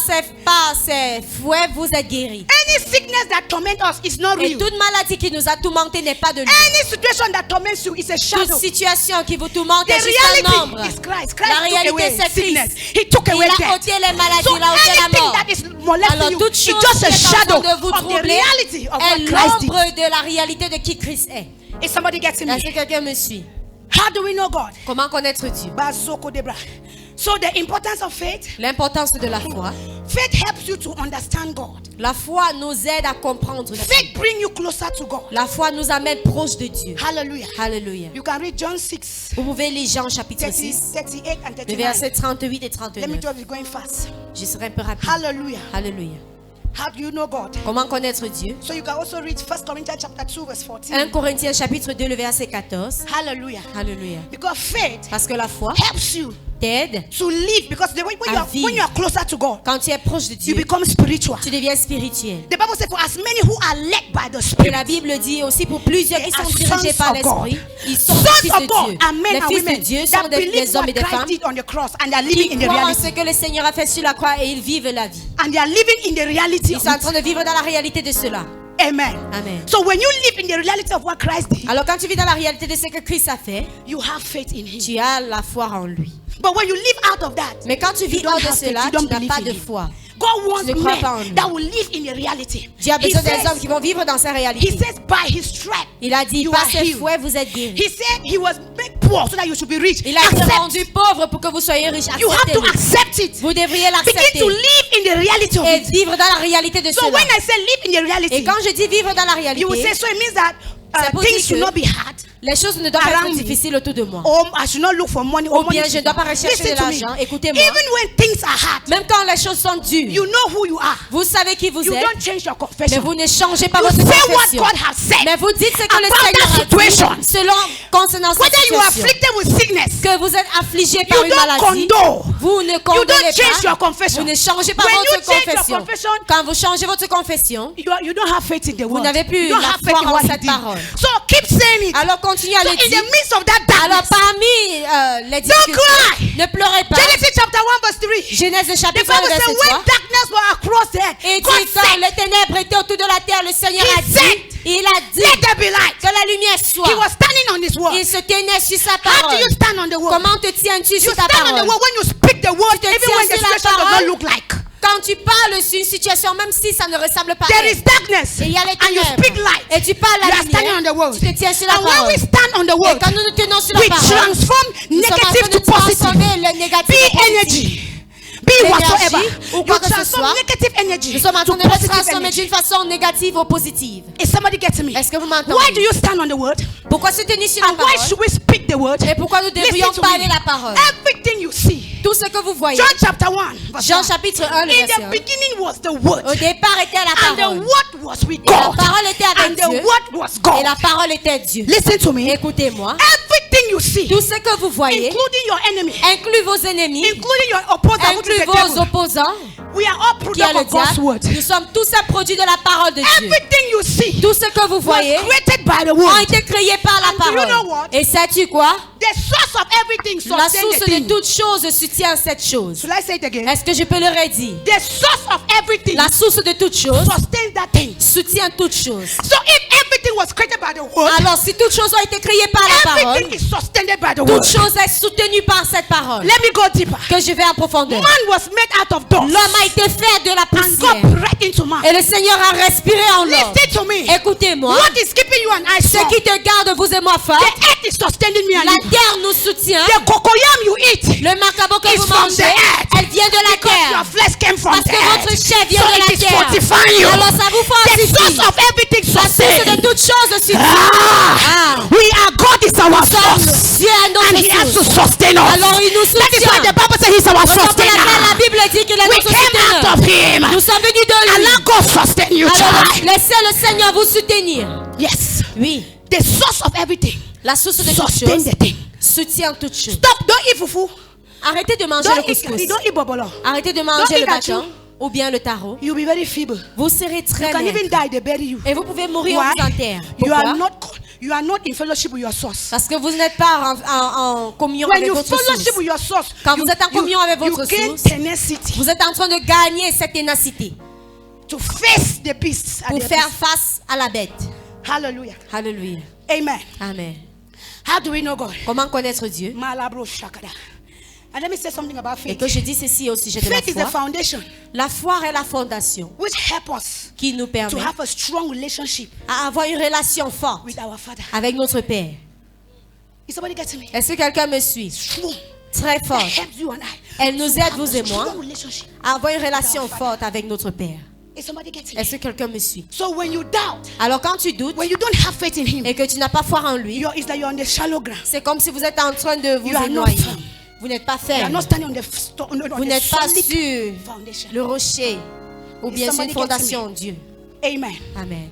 ses fouets, vous êtes guéris. Any sickness that torments us is not Et real. toute maladie qui nous a tourmentés n'est pas de lui. Any situation that torments you is a shadow. Toute situation qui vous tourmente The est juste un ombre. reality is Christ. La Christ took réalité, away c'est sickness. Christ. He took away Il a death. ôté les maladies, So il a ôté la anything mort. that is molesting Alors you toute is chose just a qui est en shadow train de vous of the troubler reality of est what Christ did. l'ombre de la réalité de qui Christ est. Is somebody getting Est-ce me? que quelqu'un me suit? How do we know God? Comment connaître Dieu? Bazoko Debra. So the importance of faith. L'importance de la foi. Faith helps you to understand God. La foi nous aide à comprendre Dieu. Faith brings you closer to God. La foi nous amène proche de Dieu. Hallelujah. Alléluia. You can read John 6, Vous pouvez lire Jean chapitre 30, 6, 38 and les 39. versets 38 et Let me 39. just be going fast. Je serai un peu rapide. Hallelujah. Alléluia. How do you know God? Comment connaître Dieu? So you can also read 1 Corinthians chapter 2 verse 14. 1 Corinthiens chapitre 2, le verset 14. Hallelujah. Alléluia. Because faith Parce que la foi helps you t'aide. to live. Because when you are closer to God, Quand tu es proche de you Dieu, become spiritual. tu deviens spirituel. The Bible says, for as many who are led by the Et Spirit, la Bible dit aussi pour plusieurs qui they are sont dirigés sons par of God. l'Esprit, ils sont des Sons fils of de God Dieu. are men Les and fils de women Dieu that sont believe des hommes what et des Christ femmes did on the cross, and they are living in qui the croient en reality. ce que le Seigneur a fait sur la croix et ils vivent la vie. And they are living in the reality Ils of sont en it. train de vivre dans la réalité de cela. Amen. Amen. So when you live in the reality of what Christ did, Alors quand tu vis dans la réalité de ce que Christ a fait, you have faith in Him. tu as la foi en lui. But when you live out of that, Mais quand tu vis you don't hors de have faith, cela, you don't tu n'as believe pas in de Him. foi. God wants Tu ne crois pas en men lui. that will live in the reality. Dieu a He besoin des says, hommes qui vont vivre dans sa he réalité. says, by His stripe, Il a dit, you par are ses healed. fouets, vous êtes guéris. He said He was made poor so that you should be rich. Il a été Accept. rendu pauvre pour que vous soyez riches. You have to Acceptez-le. accept it. Vous devriez Begin l'accepter to live in the reality of et it. vivre dans la réalité de So cela. when I say live in the Et reality, quand je dis vivre dans la you will say, réalité, so it means that Ça veut things dire should que not be hard. les choses ne doivent pas around être me. difficiles autour de moi. Or I should not look for money. Ou Or money bien je ne dois pas rechercher Listen de to me. l'argent. Écoutez-moi. Even when things are hard, Même quand les choses sont dures, you know who you are. vous savez qui vous You êtes, don't change your mais confession. vous ne changez pas You votre say what confession. God has said. Mais vous dites ce que le About Seigneur that a situation. dit selon concernant cette Whether you are situation. afflicted with sickness, Que vous êtes affligé par you une don't maladie, condone. vous ne You condamnez don't change your pas. confession. Vous ne changez pas When you votre change your confession. confession, Quand vous changez votre confession, you don't have faith in the word. n'avez plus you don't la have faith foi in en what He cette did. parole. So keep saying it. alors continuez à So le in the dire. midst of that Alors darkness, parmi les discussions, cry. ne pleurez pas. Genesis chapter 1 verse 3. Genèse The chapitre Bible 1 says verset when 3. darkness was across the earth, Et God dit quand said, les ténèbres étaient autour de la terre, le Seigneur He a dit, said, il a dit let there be light. que la lumière soit. He was standing on His word. Il se tenait sur sa How do parole. you stand on the word? Comment te tiens-tu You sur ta stand on parole? the word when you speak the word, te even tiens when the sur la situation does not parole. look like. Quand tu parles sur une situation, même si ça ne ressemble pas à There elle, is darkness, et il y a les and you ténèbres, speak light. et tu parles You la are standing on lumière, the word. tu te tiens sur la And when parole. we stand on the Et word, quand nous nous tenons sur we la parole, transform nous sommes en negative train to de transformer positive. le négatif Be au positif. energy. Be L'énergie, whatsoever. ou You quoi que ce transform soit, negative energy Nous sommes en to train de le positive transformer energy. d'une façon négative au positive. Is somebody getting me? Est-ce que vous m'entendez? Why do you stand on the word? Pourquoi se tenir sur la And why parole? should we speak the word? Et pourquoi nous devrions Listen to parler me. la parole? Everything you see. Tout ce que vous voyez. John chapter 1. verse Jean 1. chapitre 1, le In verset the 1. beginning was the word. Au départ était la And the parole. word was with Et la God. parole était And avec the Dieu. word was Et God. la parole était Dieu. Listen to me. Écoutez-moi. Everything you see, Tout ce que vous voyez, including your enemy, inclut vos ennemis, including your opposer, which inclut is the vos devil. opposants, We are all qui est product le of God's word. diable. Nous sommes tous un produit de la parole de Dieu. Everything you see Tout ce que vous was voyez created by the ont word. été créés par la And do you know parole. what? Et sais-tu quoi? The source of everything La sustains source the de thing. toute chose soutient cette chose. Should I say it again? Est-ce que je peux le redire? The source of everything La source de toute chose sustains that thing. soutient toute chose. So if everything was created by the word, Alors, si toute chose a été créée par la parole, everything is sustained by the word. toute chose est soutenue par cette parole. Let me go deeper. Que je vais en profondeur. Man was made out of dust, L'homme a été fait de la and God poussière. breathed into man. Et le Seigneur a respiré en l'homme. Listen to me. Écoutez-moi. What is keeping you and I Ce strong? qui te garde, vous et moi, fort. The earth is sustaining me and La you. terre nous soutient. The cocoyam you eat Le macabo que is vous from the mangez, earth. elle vient de la Because your terre. flesh came from Parce the que votre earth. chair vient So de it la is terre. fortifying you. Alors ça vous The fortifie. source of everything La source sustains. de toute chose soutient. Ah, we are God is our source, Dieu est and He has notre to source. sustain us. Alors il nous That is why soutient. the Bible says He's our Raison pour laquelle la sustainer. Bible dit qu'il est We notre came out souteneur. of Him. Nous sommes venus de And lui. let God sustain you, Alors child. laissez le Seigneur vous soutenir. Yes, Oui. the source of everything La source de toute sustain chose the thing. soutient toute chose. Stop! Don't eat fufu. Arrêtez de manger le Don't eat. couscous. Don't eat bobolo. Arrêtez de Don't manger eat le that bâton too. ou bien le tarot. You'll be very feeble. Vous serez You très can maigre. even die. They bury you. Et vous pouvez mourir, on Why? vous enterre. You Pourquoi? are not in fellowship with your source. Parce que vous n'êtes pas en communion When avec you votre fellowship source. with your source, Quand vous êtes en communion avec votre you gain source, tenacity. vous êtes en train de gagner cette ténacité. to face the beasts. and pour the faire beasts. face à la bête. Hallelujah. Alléluia. Amen. Amen. How do we know God? Comment connaître Dieu? Malabro shakada. And let me say something about Et faith. que je dis ceci au sujet de la Faith is the foi. foundation La foi est la fondation which help us qui nous to permet have a strong relationship à avoir une relation forte with our Father. avec notre Père. Is somebody getting me? Est-ce que quelqu'un me suit? Strong. Très That forte. helps you and I. Elle nous to aide, have vous a et moi, strong relationship. à avoir une relation forte avec notre Père. Is somebody getting Est-ce me? que quelqu'un me suit? So when you doubt, Alors quand tu doutes when you don't have faith in Him, et que tu n'as pas foi en lui, it's like you're on the shallow ground. c'est comme si vous êtes en train de vous You are not noyer. firm. Vous n'êtes pas You are ferme. not standing on the, on Vous the n'êtes pas solid sur foundation. le rocher ou bien sur une fondation en Dieu. Amen. Amen.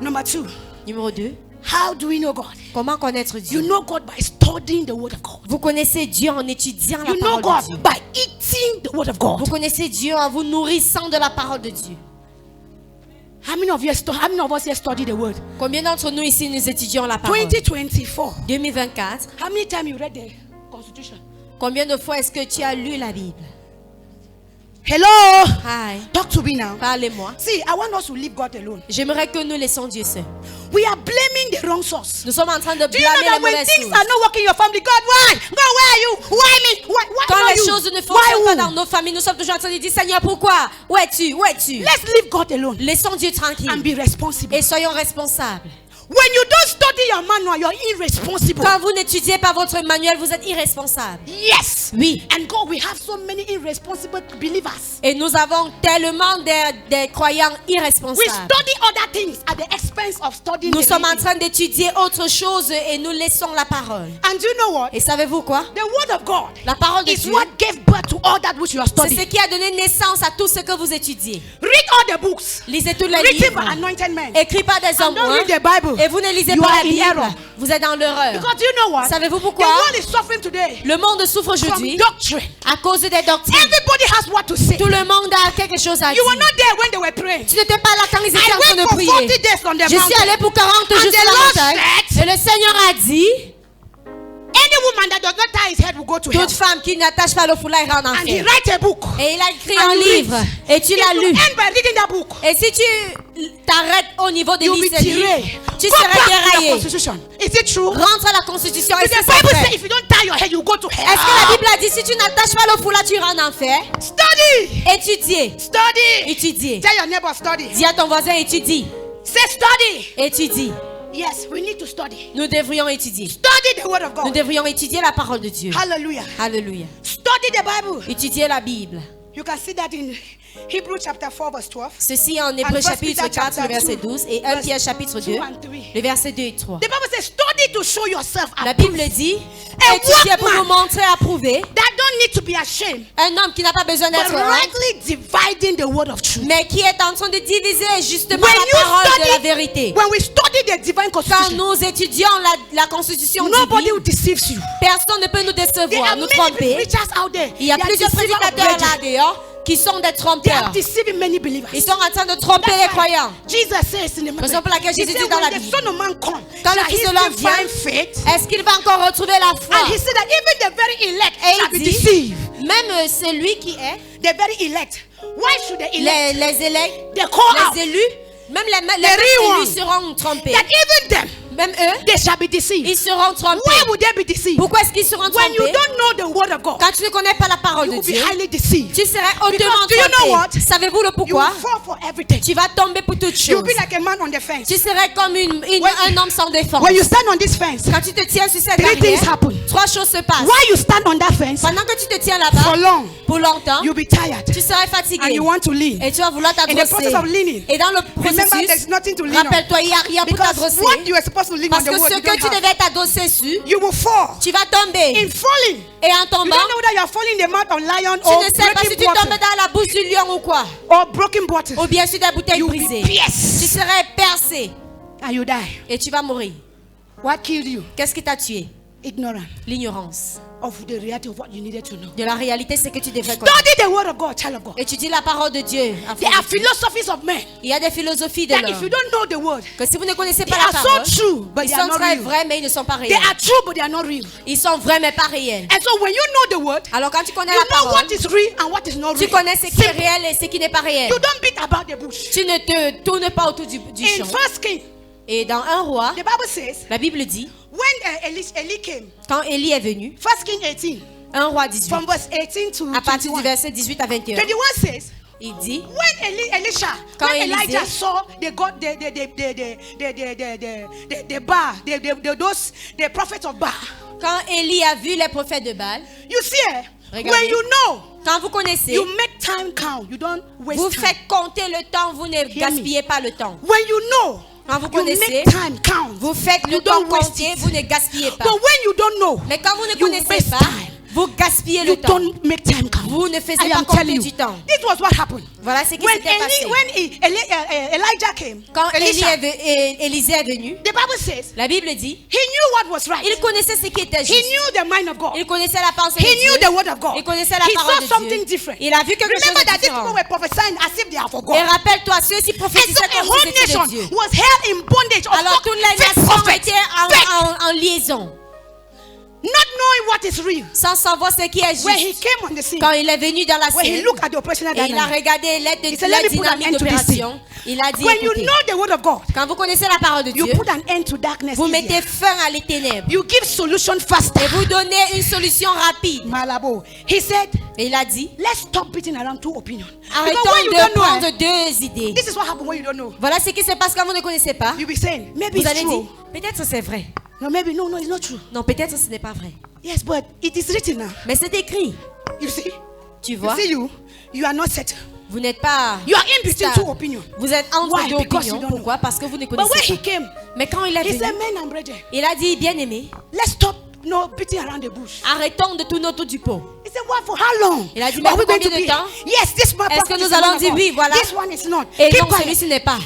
Number 2, Numéro 2. how do we know God? Comment connaître You Dieu? know God by studying the Word of God. Vous connaissez Dieu en étudiant la You know parole de Dieu. God by eating the Word of God. Vous connaissez Dieu en vous nourrissant de la parole de Dieu. How many of us here study the Word? Combien d'entre nous ici nous étudions la parole? 2024. 2024. How many times you read the Constitution? Combien de fois est-ce que tu as lu la Bible? Hello. Hi. Talk to me now. Parlez-moi. See, I want us to leave God alone. J'aimerais que nous laissions Dieu seul. We are blaming the wrong source. Nous sommes en train de Do you know blâmer that les when mauvaises things choses. are not working in your family, God, why? God, where are you? Why me? Why Quand not les you? choses ne Why fonctionnent pas who? dans nos familles, nous sommes toujours en train de dire Seigneur, pourquoi? Où es-tu? Où es-tu? Let's leave God alone Laissons Dieu and tranquille be responsible. et soyons responsables. When you don't study your manual, you're irresponsible. Quand vous n'étudiez pas votre manuel, vous êtes irresponsable. Yes. Oui. And God, we have so many irresponsible believers. Et nous avons tellement des croyants We irresponsables. study other things at the expense of studying Nous the sommes en reading. train d'étudier autre chose et nous laissons la parole. And you know what? Et savez-vous quoi? The word of God La parole de is Dieu, what gave birth to all that which you are c'est studying. ce qui a donné naissance à tout ce que vous étudiez. Read all the books Lisez tous les written livres, by anointed men. écrits par des hommes And don't read the noirs, Bible. et vous ne lisez You pas are la in Bible. error. Vous êtes dans l'erreur. Because you know what? Savez-vous The pourquoi? world is suffering today Le monde souffre from aujourd'hui doctrine. à cause des doctrines. Everybody has what to say. Tout le monde a quelque chose à You were dire. not there when they were praying. Tu n'étais pas là quand ils étaient I en train went de for 40 prier. days on the Je suis mountain. allée pour 40 jours And sur the la Lord montagne. said, Et le Seigneur a dit, any woman that does not tie his head will go to hell. toute femme qui n'attache pas le foulard ira en And he enfer. write a book. Et il a écrit And un you livre. read. Et tu If l'as you lu. end by reading that book, Et si tu t'arrêtes au niveau de you'll lire be ce livre, tiré. tu Go seras back to the déraillé. Constitution. Is it true? Rentre à la Constitution. Et Did c'est the Bible vrai. say if you don't tie your head, you go to hell? Est-ce que la Bible a dit si tu n'attaches pas le foulard, tu iras en enfer? Study. Étudier. Study. Étudier. Tell your neighbor study. Dis à ton voisin, étudie. Say study. Étudie. Yes, we need to study. Nous devrions étudier. Study the word of Nous God. devrions étudier la parole de Dieu. Hallelujah. Alléluia. Study the Bible. Étudier la Bible. You can see that in Hebrews chapter 4 verse 12. Ceci en Hébreux And First chapitre Peter 4, le chapter verset 2, 12 et 1 verse Pierre chapitre 2, 2 and 3. le verset 2 et 3. The Bible says study to show yourself La approved. Bible dit, A étudiez pour vous workman montrer approuvé, that don't need to be ashamed, un homme qui n'a pas besoin but d'être honte, rightly dividing the word of truth. mais qui est en train de diviser justement When la you parole de la study, vérité. when we study the divine Quand constitution, nous étudions la constitution nobody divine, will deceive you. personne ne peut nous There décevoir, are nous many tromper. preachers out there. Il y a They are plusieurs deceivers of prédicateurs là brethren. dehors qui sont des They are trompeurs. deceiving many believers. Ils sont en train de tromper les That's why croyants. Jesus says in the Raison pour laquelle he Jésus said, dit dans la when the Bible, Son of Man come, quand le shall he Fils de l'homme still find vient, faith? est-ce qu'il va encore retrouver la foi? And he said that even the very elect Et shall il be dit, deceived. même celui qui est, The very elect. Why should the elect, les élèves, they call out, les élus, même les real élus ones, seront trompés. that even them, Même eux, they shall be deceived? ils seront trompés. Why would they be deceived? Pourquoi est-ce qu'ils seront When you trompés? don't know the word of God, Quand tu ne connais pas la parole you de will be Dieu, highly deceived. tu serais hautement do you know what? trompé. Savez-vous le You pourquoi? will fall for everything. Tu vas tomber pour toutes You'll choses. be like a man on the fence. Tu serais comme un homme sans défense. When you stand on this fence, Quand tu te tiens sur cette three things barrière, happen. trois choses se passent. While you stand on that fence Pendant que tu te tiens for là-bas, long, pour longtemps, you'll be tired tu serais and fatigué. you want to lean. Et tu vas vouloir In the process t'adresser. of leaning, Et dans le remember there's processus, nothing to lean on. rappelle-toi, il n'y a rien pour Because t'adresser. what you are supposed to lean on Parce the que word, ce you que don't tu have. devais t'adresser sur, You will fall. tu vas tomber. In falling, Et en you tombant, don't know whether you are falling in the mouth of lion tu or ne sais pas si breaking tu tombes bottle dans la bouche du lion ou quoi. or broken bottle. Ou bien sur des bouteilles You will be brisées. Tu pierced serais percé and you die. et tu vas mourir. What killed you? Qu'est-ce qui t'a tué? Ignorance. L'ignorance. of the reality of what you needed to know. de la réalité, c'est que tu devrais connaître. Study the word of God, child of God. Étudie la parole de Dieu. There are philosophies of men Il y a des philosophies de that if you l'homme. don't know the word, Que si vous ne connaissez they pas la are parole, so true, but ils they are sont not très real. vrais, mais ils ne sont pas They réels. are true, but they are not real. Ils sont vrais, mais pas réels. And so when you know the word, Alors quand tu connais you la know parole, what is real and what is not tu real. connais ce qui est réel et ce qui n'est pas réel. You don't beat about the bush. Tu ne te tournes pas autour du In champ. 1 King, Et dans un roi, the Bible says, la Bible dit, when Eli came, quand Élie est venu, 1 King 18, un roi 18, from verse 18 to à partir du 21, verset 18 à 21, 21 says, il dit, when Elisha, Quand when Élisée- Elijah saw the God, the Baal, the prophets of Baal, quand Élie a vu les prophètes de Baal, you see, Regardez. when you know, quand vous connaissez, you make time count. You don't waste vous time. faites compter le temps, vous ne gaspillez pas le temps. When you know, Quand vous you connaissez, make time count. vous faites You le temps don't waste compter, it. vous ne gaspillez pas. But when you don't know, Mais quand vous ne you connaissez waste pas, time. vous gaspillez You le temps. don't make time count. Vous ne faisiez I pas am compter telling du you. temps. This was what happened. Voilà ce qui When s'était passé. Elijah came, Quand Elisha, Élisée est venu, the Bible says la Bible dit, he knew what was right. il connaissait ce qui était He juste. knew the mind of God. Il connaissait la pensée He de knew Dieu. the word of God. Il connaissait la He parole saw de something Dieu. different. Il a vu quelque chose Remember de that these people différent. were prophesying as if they are for God. Et rappelle-toi, ceux-ci And so prophétisaient a comme whole si c'était nation de Dieu. was held in bondage of Alors toutes les fake nations prophets, étaient fake, en liaison, not knowing what is real. sans savoir ce qui est When he juste. came on the scene, Quand il est venu dans la when he scène, looked at the operational et il a dynamic, regardé l'aide He de said, la "Let me put an dynamique end to this d'opération, il a dit, when you écoutez, know the word of God, quand vous connaissez la parole de you Dieu, put an end to darkness. vous easier. mettez fin à les ténèbres You give solution faster. et vous donnez une solution rapide. Malabo. He said, Et il a dit, let's stop beating around two opinions. Because arrêtons when you de don't know, prendre deux idées. this is what happens when you don't know. Voilà ce qui se passe quand vous ne connaissez pas. You'll be saying, maybe Vous it's allez true. dire, peut-être c'est vrai. No, maybe no, it's not true. Non, peut-être ce n'est pas vrai. Yes, but it is written now. Mais c'est écrit. You see? Tu You vois, see you are not settled. vous n'êtes pas You are in between stable. two opinions. Vous êtes entre Why? deux Because you opinions. don't Pourquoi? Parce que vous ne But when connaissez he pas. came, Mais quand il est he said, venu, men and brethren, il a dit, bien aimé, let's stop beating around the bush. arrêtons de tourner autour du pot. He said, what for how long? Il a dit, mais Are we pour going to combien de be? temps? Yes, this one Est-ce que prophet nous is the allons man of dire God. oui, voilà. This one is not. Et Keep non, quiet. celui-ci n'est pas.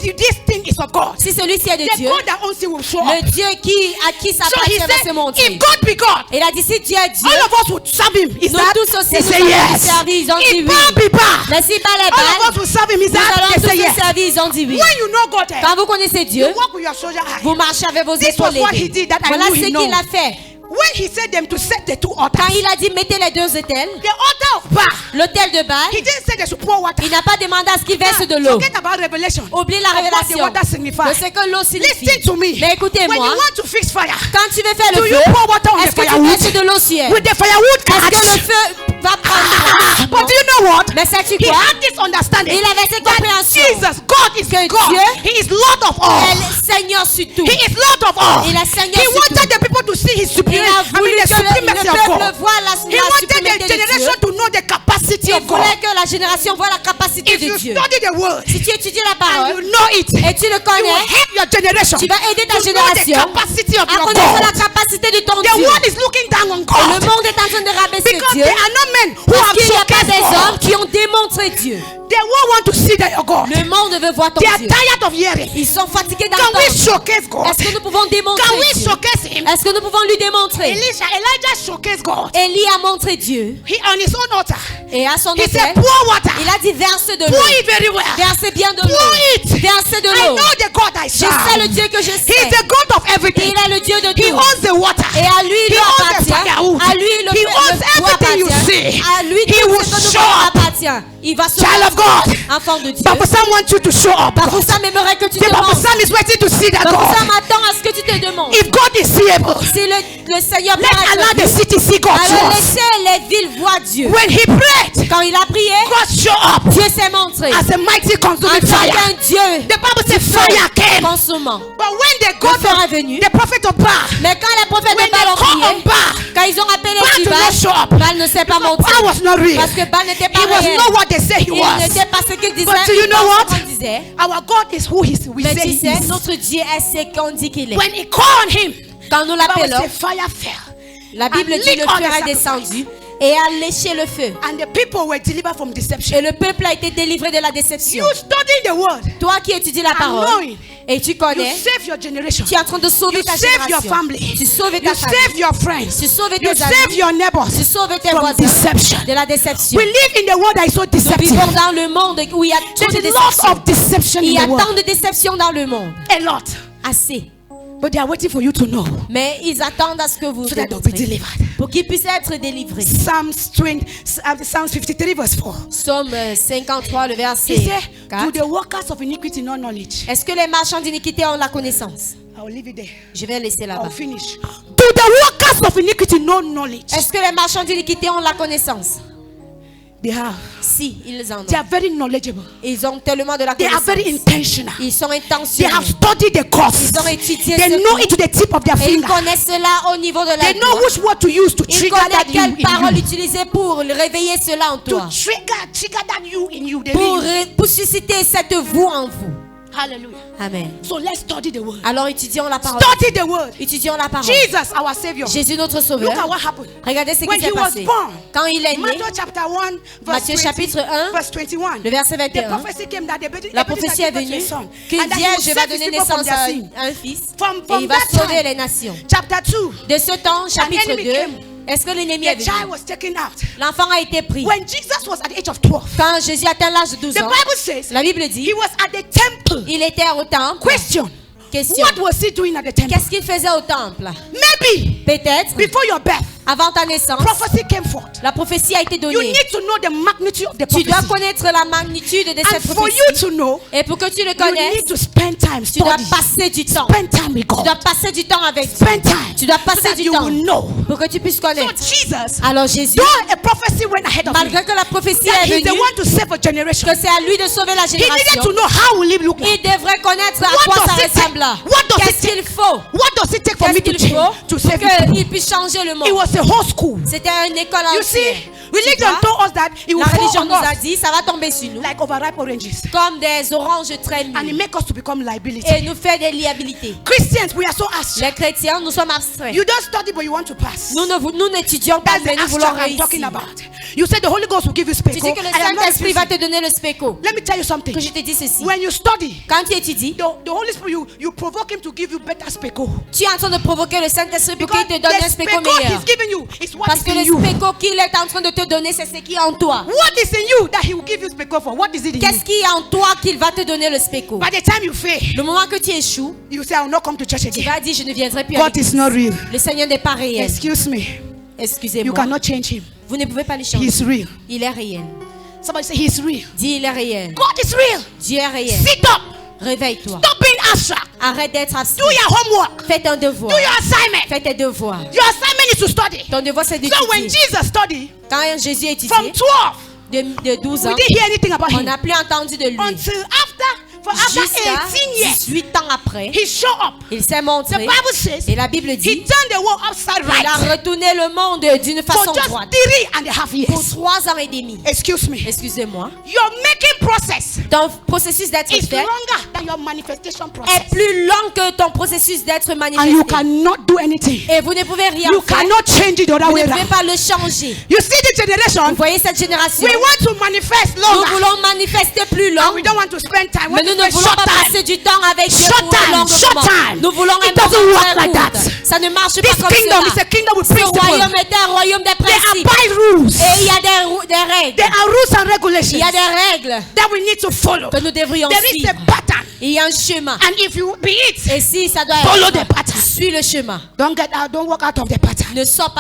If this thing is of God, Si celui-ci est de the Dieu, God that owns you will show le up. Dieu à qui So he s'appartient va se said, montrer. if God be God, Il a dit, si Dieu est Dieu, all of us would serve him. Is nous that? tous aussi, They nous say allons lui yes. servir. Ils ont dit If oui. Baal be Baal, Mais si Baal est all of us Baal, will serve him. Is nous that? allons They tous say lui yes. servir. Ils ont dit oui. When you know God, Quand vous connaissez Dieu, you walk with your soldier eye. vous marchez avec vos This épaules was what he levées. did that I Voilà knew ce he qu'il know. a fait. When he said them to set the two Quand altars, il a dit mettez les deux autels, the altar of Baal, l'autel de Baal, he didn't say they should pour water. il n'a pas demandé à ce qu'il verse de l'eau. Forget about revelation. Oublie la Of what the révélation water signifies. de ce que l'eau signifie. Listen to me. Mais When écoutez-moi, you want to fix fire, quand tu veux faire do le you feu, pour water on the est-ce que tu firewood? verses de l'eau sur elle? With the firewood Est-ce que le catch? feu va prendre? But do you know what? Mais sais-tu He quoi? had this understanding Il avait cette that compréhension Jesus, God is que God. Dieu He is Lord of all. Elle est Seigneur sur tout. He is Lord of all. Il est Seigneur He sur wanted tout. the people to see His Il superiority. a voulu the que supremacy le of peuple God. voit la He wanted suprématie the de Dieu. generation to know the capacity Il of God. voulait que la génération voit la capacité If de you Dieu. study the word Si tu étudies la and parole you know it, et tu le you will connais, help your generation tu vas aider ta to know the génération capacity of à your connaître God. la capacité de ton The Dieu. world is looking down on Et God le monde est en train de rabaisser because Dieu there are not men who parce have qu'il n'y a pas showcased des hommes God. qui ont démontré Dieu. The world want to see that your God. Le monde veut voir ton They are Dieu. tired of hearing. Ils sont fatigués Can we d'entendre. showcase God? Est-ce que nous pouvons démontrer Can we Dieu? showcase Him? Est-ce que nous pouvons lui démontrer? Elijah showcased God. Élie a montré Dieu He on his own altar. et à son He said, autel, pour water. il a dit verse de Pour l'eau. it very well. Versez bien de Pour l'eau. it. Versez de I l'eau. know the God I Je sais le serve. Dieu que je He is sais. the God of everything. Il est le Dieu de He tout. owns the water. Et à lui, He l'eau owns the appartient. firewood. À lui, le He owns bois everything you appartient. see. À lui, He tout will ce que nous show voyons up. appartient. Il va se Child of God. enfant de Dieu. Papa Sam wants you to show up. Papa Sam aimerait que tu The te Papa demandes. Sam is waiting to see that Papa God. Sam attend à ce que tu te demandes. If God is seeable, Si le Seigneur let peut allow the être city see God to alors us. laissez les villes voir Dieu. When he prayed, Quand il a prié, God show up Dieu s'est montré. as a mighty En consuming tant fire. qu'un Dieu The Bible says fire came. consumant. But when they Le feu got est venu. the prophet of Baal, Mais quand les prophètes when de Baal ont they call prié, on Baal, quand ils ont appelé Baal sur did not show Baal, up. Baal ne s'est pas Because montré. Baal was not real. Parce que Baal n'était pas He was réel. not what they say he Il was. n'était pas ce qu'il disait. But do you know what? On disait. Our God is who we Mais say tu he sais, is. notre Dieu est ce qu'on dit qu'il est. When he called on him, Quand nous the Bible l'appelons, says fire fell. la Bible and dit lit le all feu the est descendu et a léché le feu. And the people were delivered from deception. Et le peuple a été délivré de la déception. You studying the word. Toi qui étudies la parole knowing. et tu You connais, save your generation. tu es en train de sauver You ta save your génération. family. Tu sauves ta You save famille. your friends. Tu sauves You tes save amis. your neighbors Tu sauves tes from voisins deception. de la déception. We live in the world that is so Nous deceptive. vivons dans le monde où il y a trop de There's lots déception. of deception Il y in a the world. tant de déception dans le monde. A lot. Assez. But they are waiting for you to know Mais ils attendent à ce que vous so that they'll be démontrez delivered. pour qu'ils puissent être délivrés. Psalms 53 verse 4. Psaume 53, le He verset said, to 4. the workers of iniquity no knowledge. Est-ce que les marchands d'iniquité ont la connaissance? I will leave it there. Je vais laisser là-bas. I'll finish. To the workers of iniquity no knowledge. Est-ce que les marchands d'iniquité ont la connaissance? They have. Si, ils en They ont. are very knowledgeable. Ils ont tellement de la They are very connaissance. intentional. Ils sont They intentionnels. have studied the course. Ils ont étudié They ce know cours. it to the tip of their Et ils finger. connaissent cela au niveau de la They know doigt. which word to use to Ils trigger connaissent that you quelle in parole you. utiliser pour réveiller cela en To toi. trigger that you in you. They Pour, mean. pour susciter cette voix en vous. Hallelujah. Amen. So let's study the word. Alors étudions la parole. Study the word. Étudions la parole. Jesus, our Savior. Jésus notre Look sauveur. at what happened. Regardez ce When qui he s'est was passé. born, Quand il est né, Matthew chapter 1, verse Matthieu 20, chapitre 1, verse 21. le verset The 21. prophecy came that the baby La the baby prophétie shall est give birth to a venue son, que and that he will Dieu va save his donner people from naissance their à sin. un fils From et il va that sauver time, les nations. chapter 2, De ce temps, chapitre enemy 2, came. est-ce que l'ennemi est the child venu? was taken out. L'enfant a été pris. When Jesus was at the age of 12, Quand Jésus atteint l'âge de 12 the ans, Bible says la Bible dit, he was at the temple. il était au temple. Question. Question. What was he doing at the temple? Qu'est-ce qu'il faisait au temple? Maybe Peut-être, before your birth, avant ta naissance, prophecy came forth. la prophétie a été You donnée. need to know the magnitude of the Tu dois prophecy. connaître la magnitude de And cette for prophétie. you to know, Et pour que tu le you connaisses, need to spend time tu dois studying. passer du temps. Spend time with Tu God. dois passer du temps avec Dieu. Spend time. Tu dois So passer that du you temps will know. pour que tu puisses So connaître. Jesus, Alors Jésus, though a prophecy went ahead of him, malgré que la prophétie that est he's the venue, one to save a generation, que c'est à lui de sauver la he needed génération, to know how will it look il like. devrait connaître à What quoi ça does it take? ressemble. What does Qu'est-ce it qu'il faut? What does it take for me Qu'est-ce to qu'il faut change, to pour save people? qu'il puisse changer le It monde? was a whole school. C'était une école You see, entière. religion told us that it will La fall religion on nous a us dit, ça va tomber sur nous like overripe oranges, comme des oranges très and it mûres make us to become liability. et nous fait des liabilités. Christians, we are so abstract. Les chrétiens, nous sommes abstraits. You don't study, but you want to pass. Nous n'étudions pas, That's mais the nous voulons abstract I'm talking réussir. about. You said the Holy Ghost will give you Tu speak. dis que le I am not Saint-Esprit va refusing. te donner le spéco. Let me tell you something. Que je te dis ceci. When you study, Quand tu étudies, the Holy Spirit, you provoke him to give you better speko. tu es en train de provoquer le Saint-Esprit pour Because qu'il te donne un the spéco speko meilleur. he's giving you is what Parce is que in le you. spéco qu'il est en train de te donner, c'est ce qui est en toi. What is in you that he will give you speko for? What is it in you? Qu'est-ce qui est en toi qu'il va te donner le spéco? By the time you fail, Le moment que tu échoues, you say, I will not come to church tu again. vas dire, je ne viendrai plus God avec is not real. Le Seigneur n'est pas réel. Excuse me. You Excusez-moi. cannot change him. Vous ne pouvez pas le changer. He's real. Il est réel. Somebody say he's real. Dis, il est réel. God is real. Dieu est réel. Sit up. Réveille-toi. Stop being abstract. Arrête d'être Do abstrait. your homework. Fais ton devoir. Do your assignment. Fais tes devoirs. Your assignment is to study. Ton devoir, c'est So when d'étudier. Jesus studied Quand Jésus a from étudié 12, de 12 we ans, didn't hear anything about on him n'a plus entendu de lui. until after Jusqu'à 18 years, 18 ans après, he showed up. il s'est The montré. Bible says Et la Bible he dit, turned the world upside il a right retourné le monde d'une for façon just droite 3.5 pour years. 3 ans et demi. Excuse me. Excusez-moi. Your making process Ton processus d'être is fait longer than your manifestation est process. plus long que ton processus d'être And you manifesté. cannot do anything. Et vous ne pouvez rien You faire. cannot change it the other Vous way ne pouvez around. pas le changer. You see the Vous generation, voyez cette génération? we want to manifest Nous longer. voulons manifester plus long, And we don't want to spend time. We mais want nous to ne spend voulons short pas time. passer du temps avec Dieu Short pour un time, long short moment. time. Nous voulons It un doesn't moment work très like court. that. Ça ne marche This pas comme kingdom is cela. a kingdom with Ce principles. royaume est un royaume des They principes. abide rules. Et il y a des règles. There are rules and Il regulations y a des règles that we need to follow. que nous devrions There is suivre. a pattern. Il y a un chemin. And if you be it, Et si ça doit follow être, the pattern. suis le chemin. Don't walk out of the pattern. Ne sors pas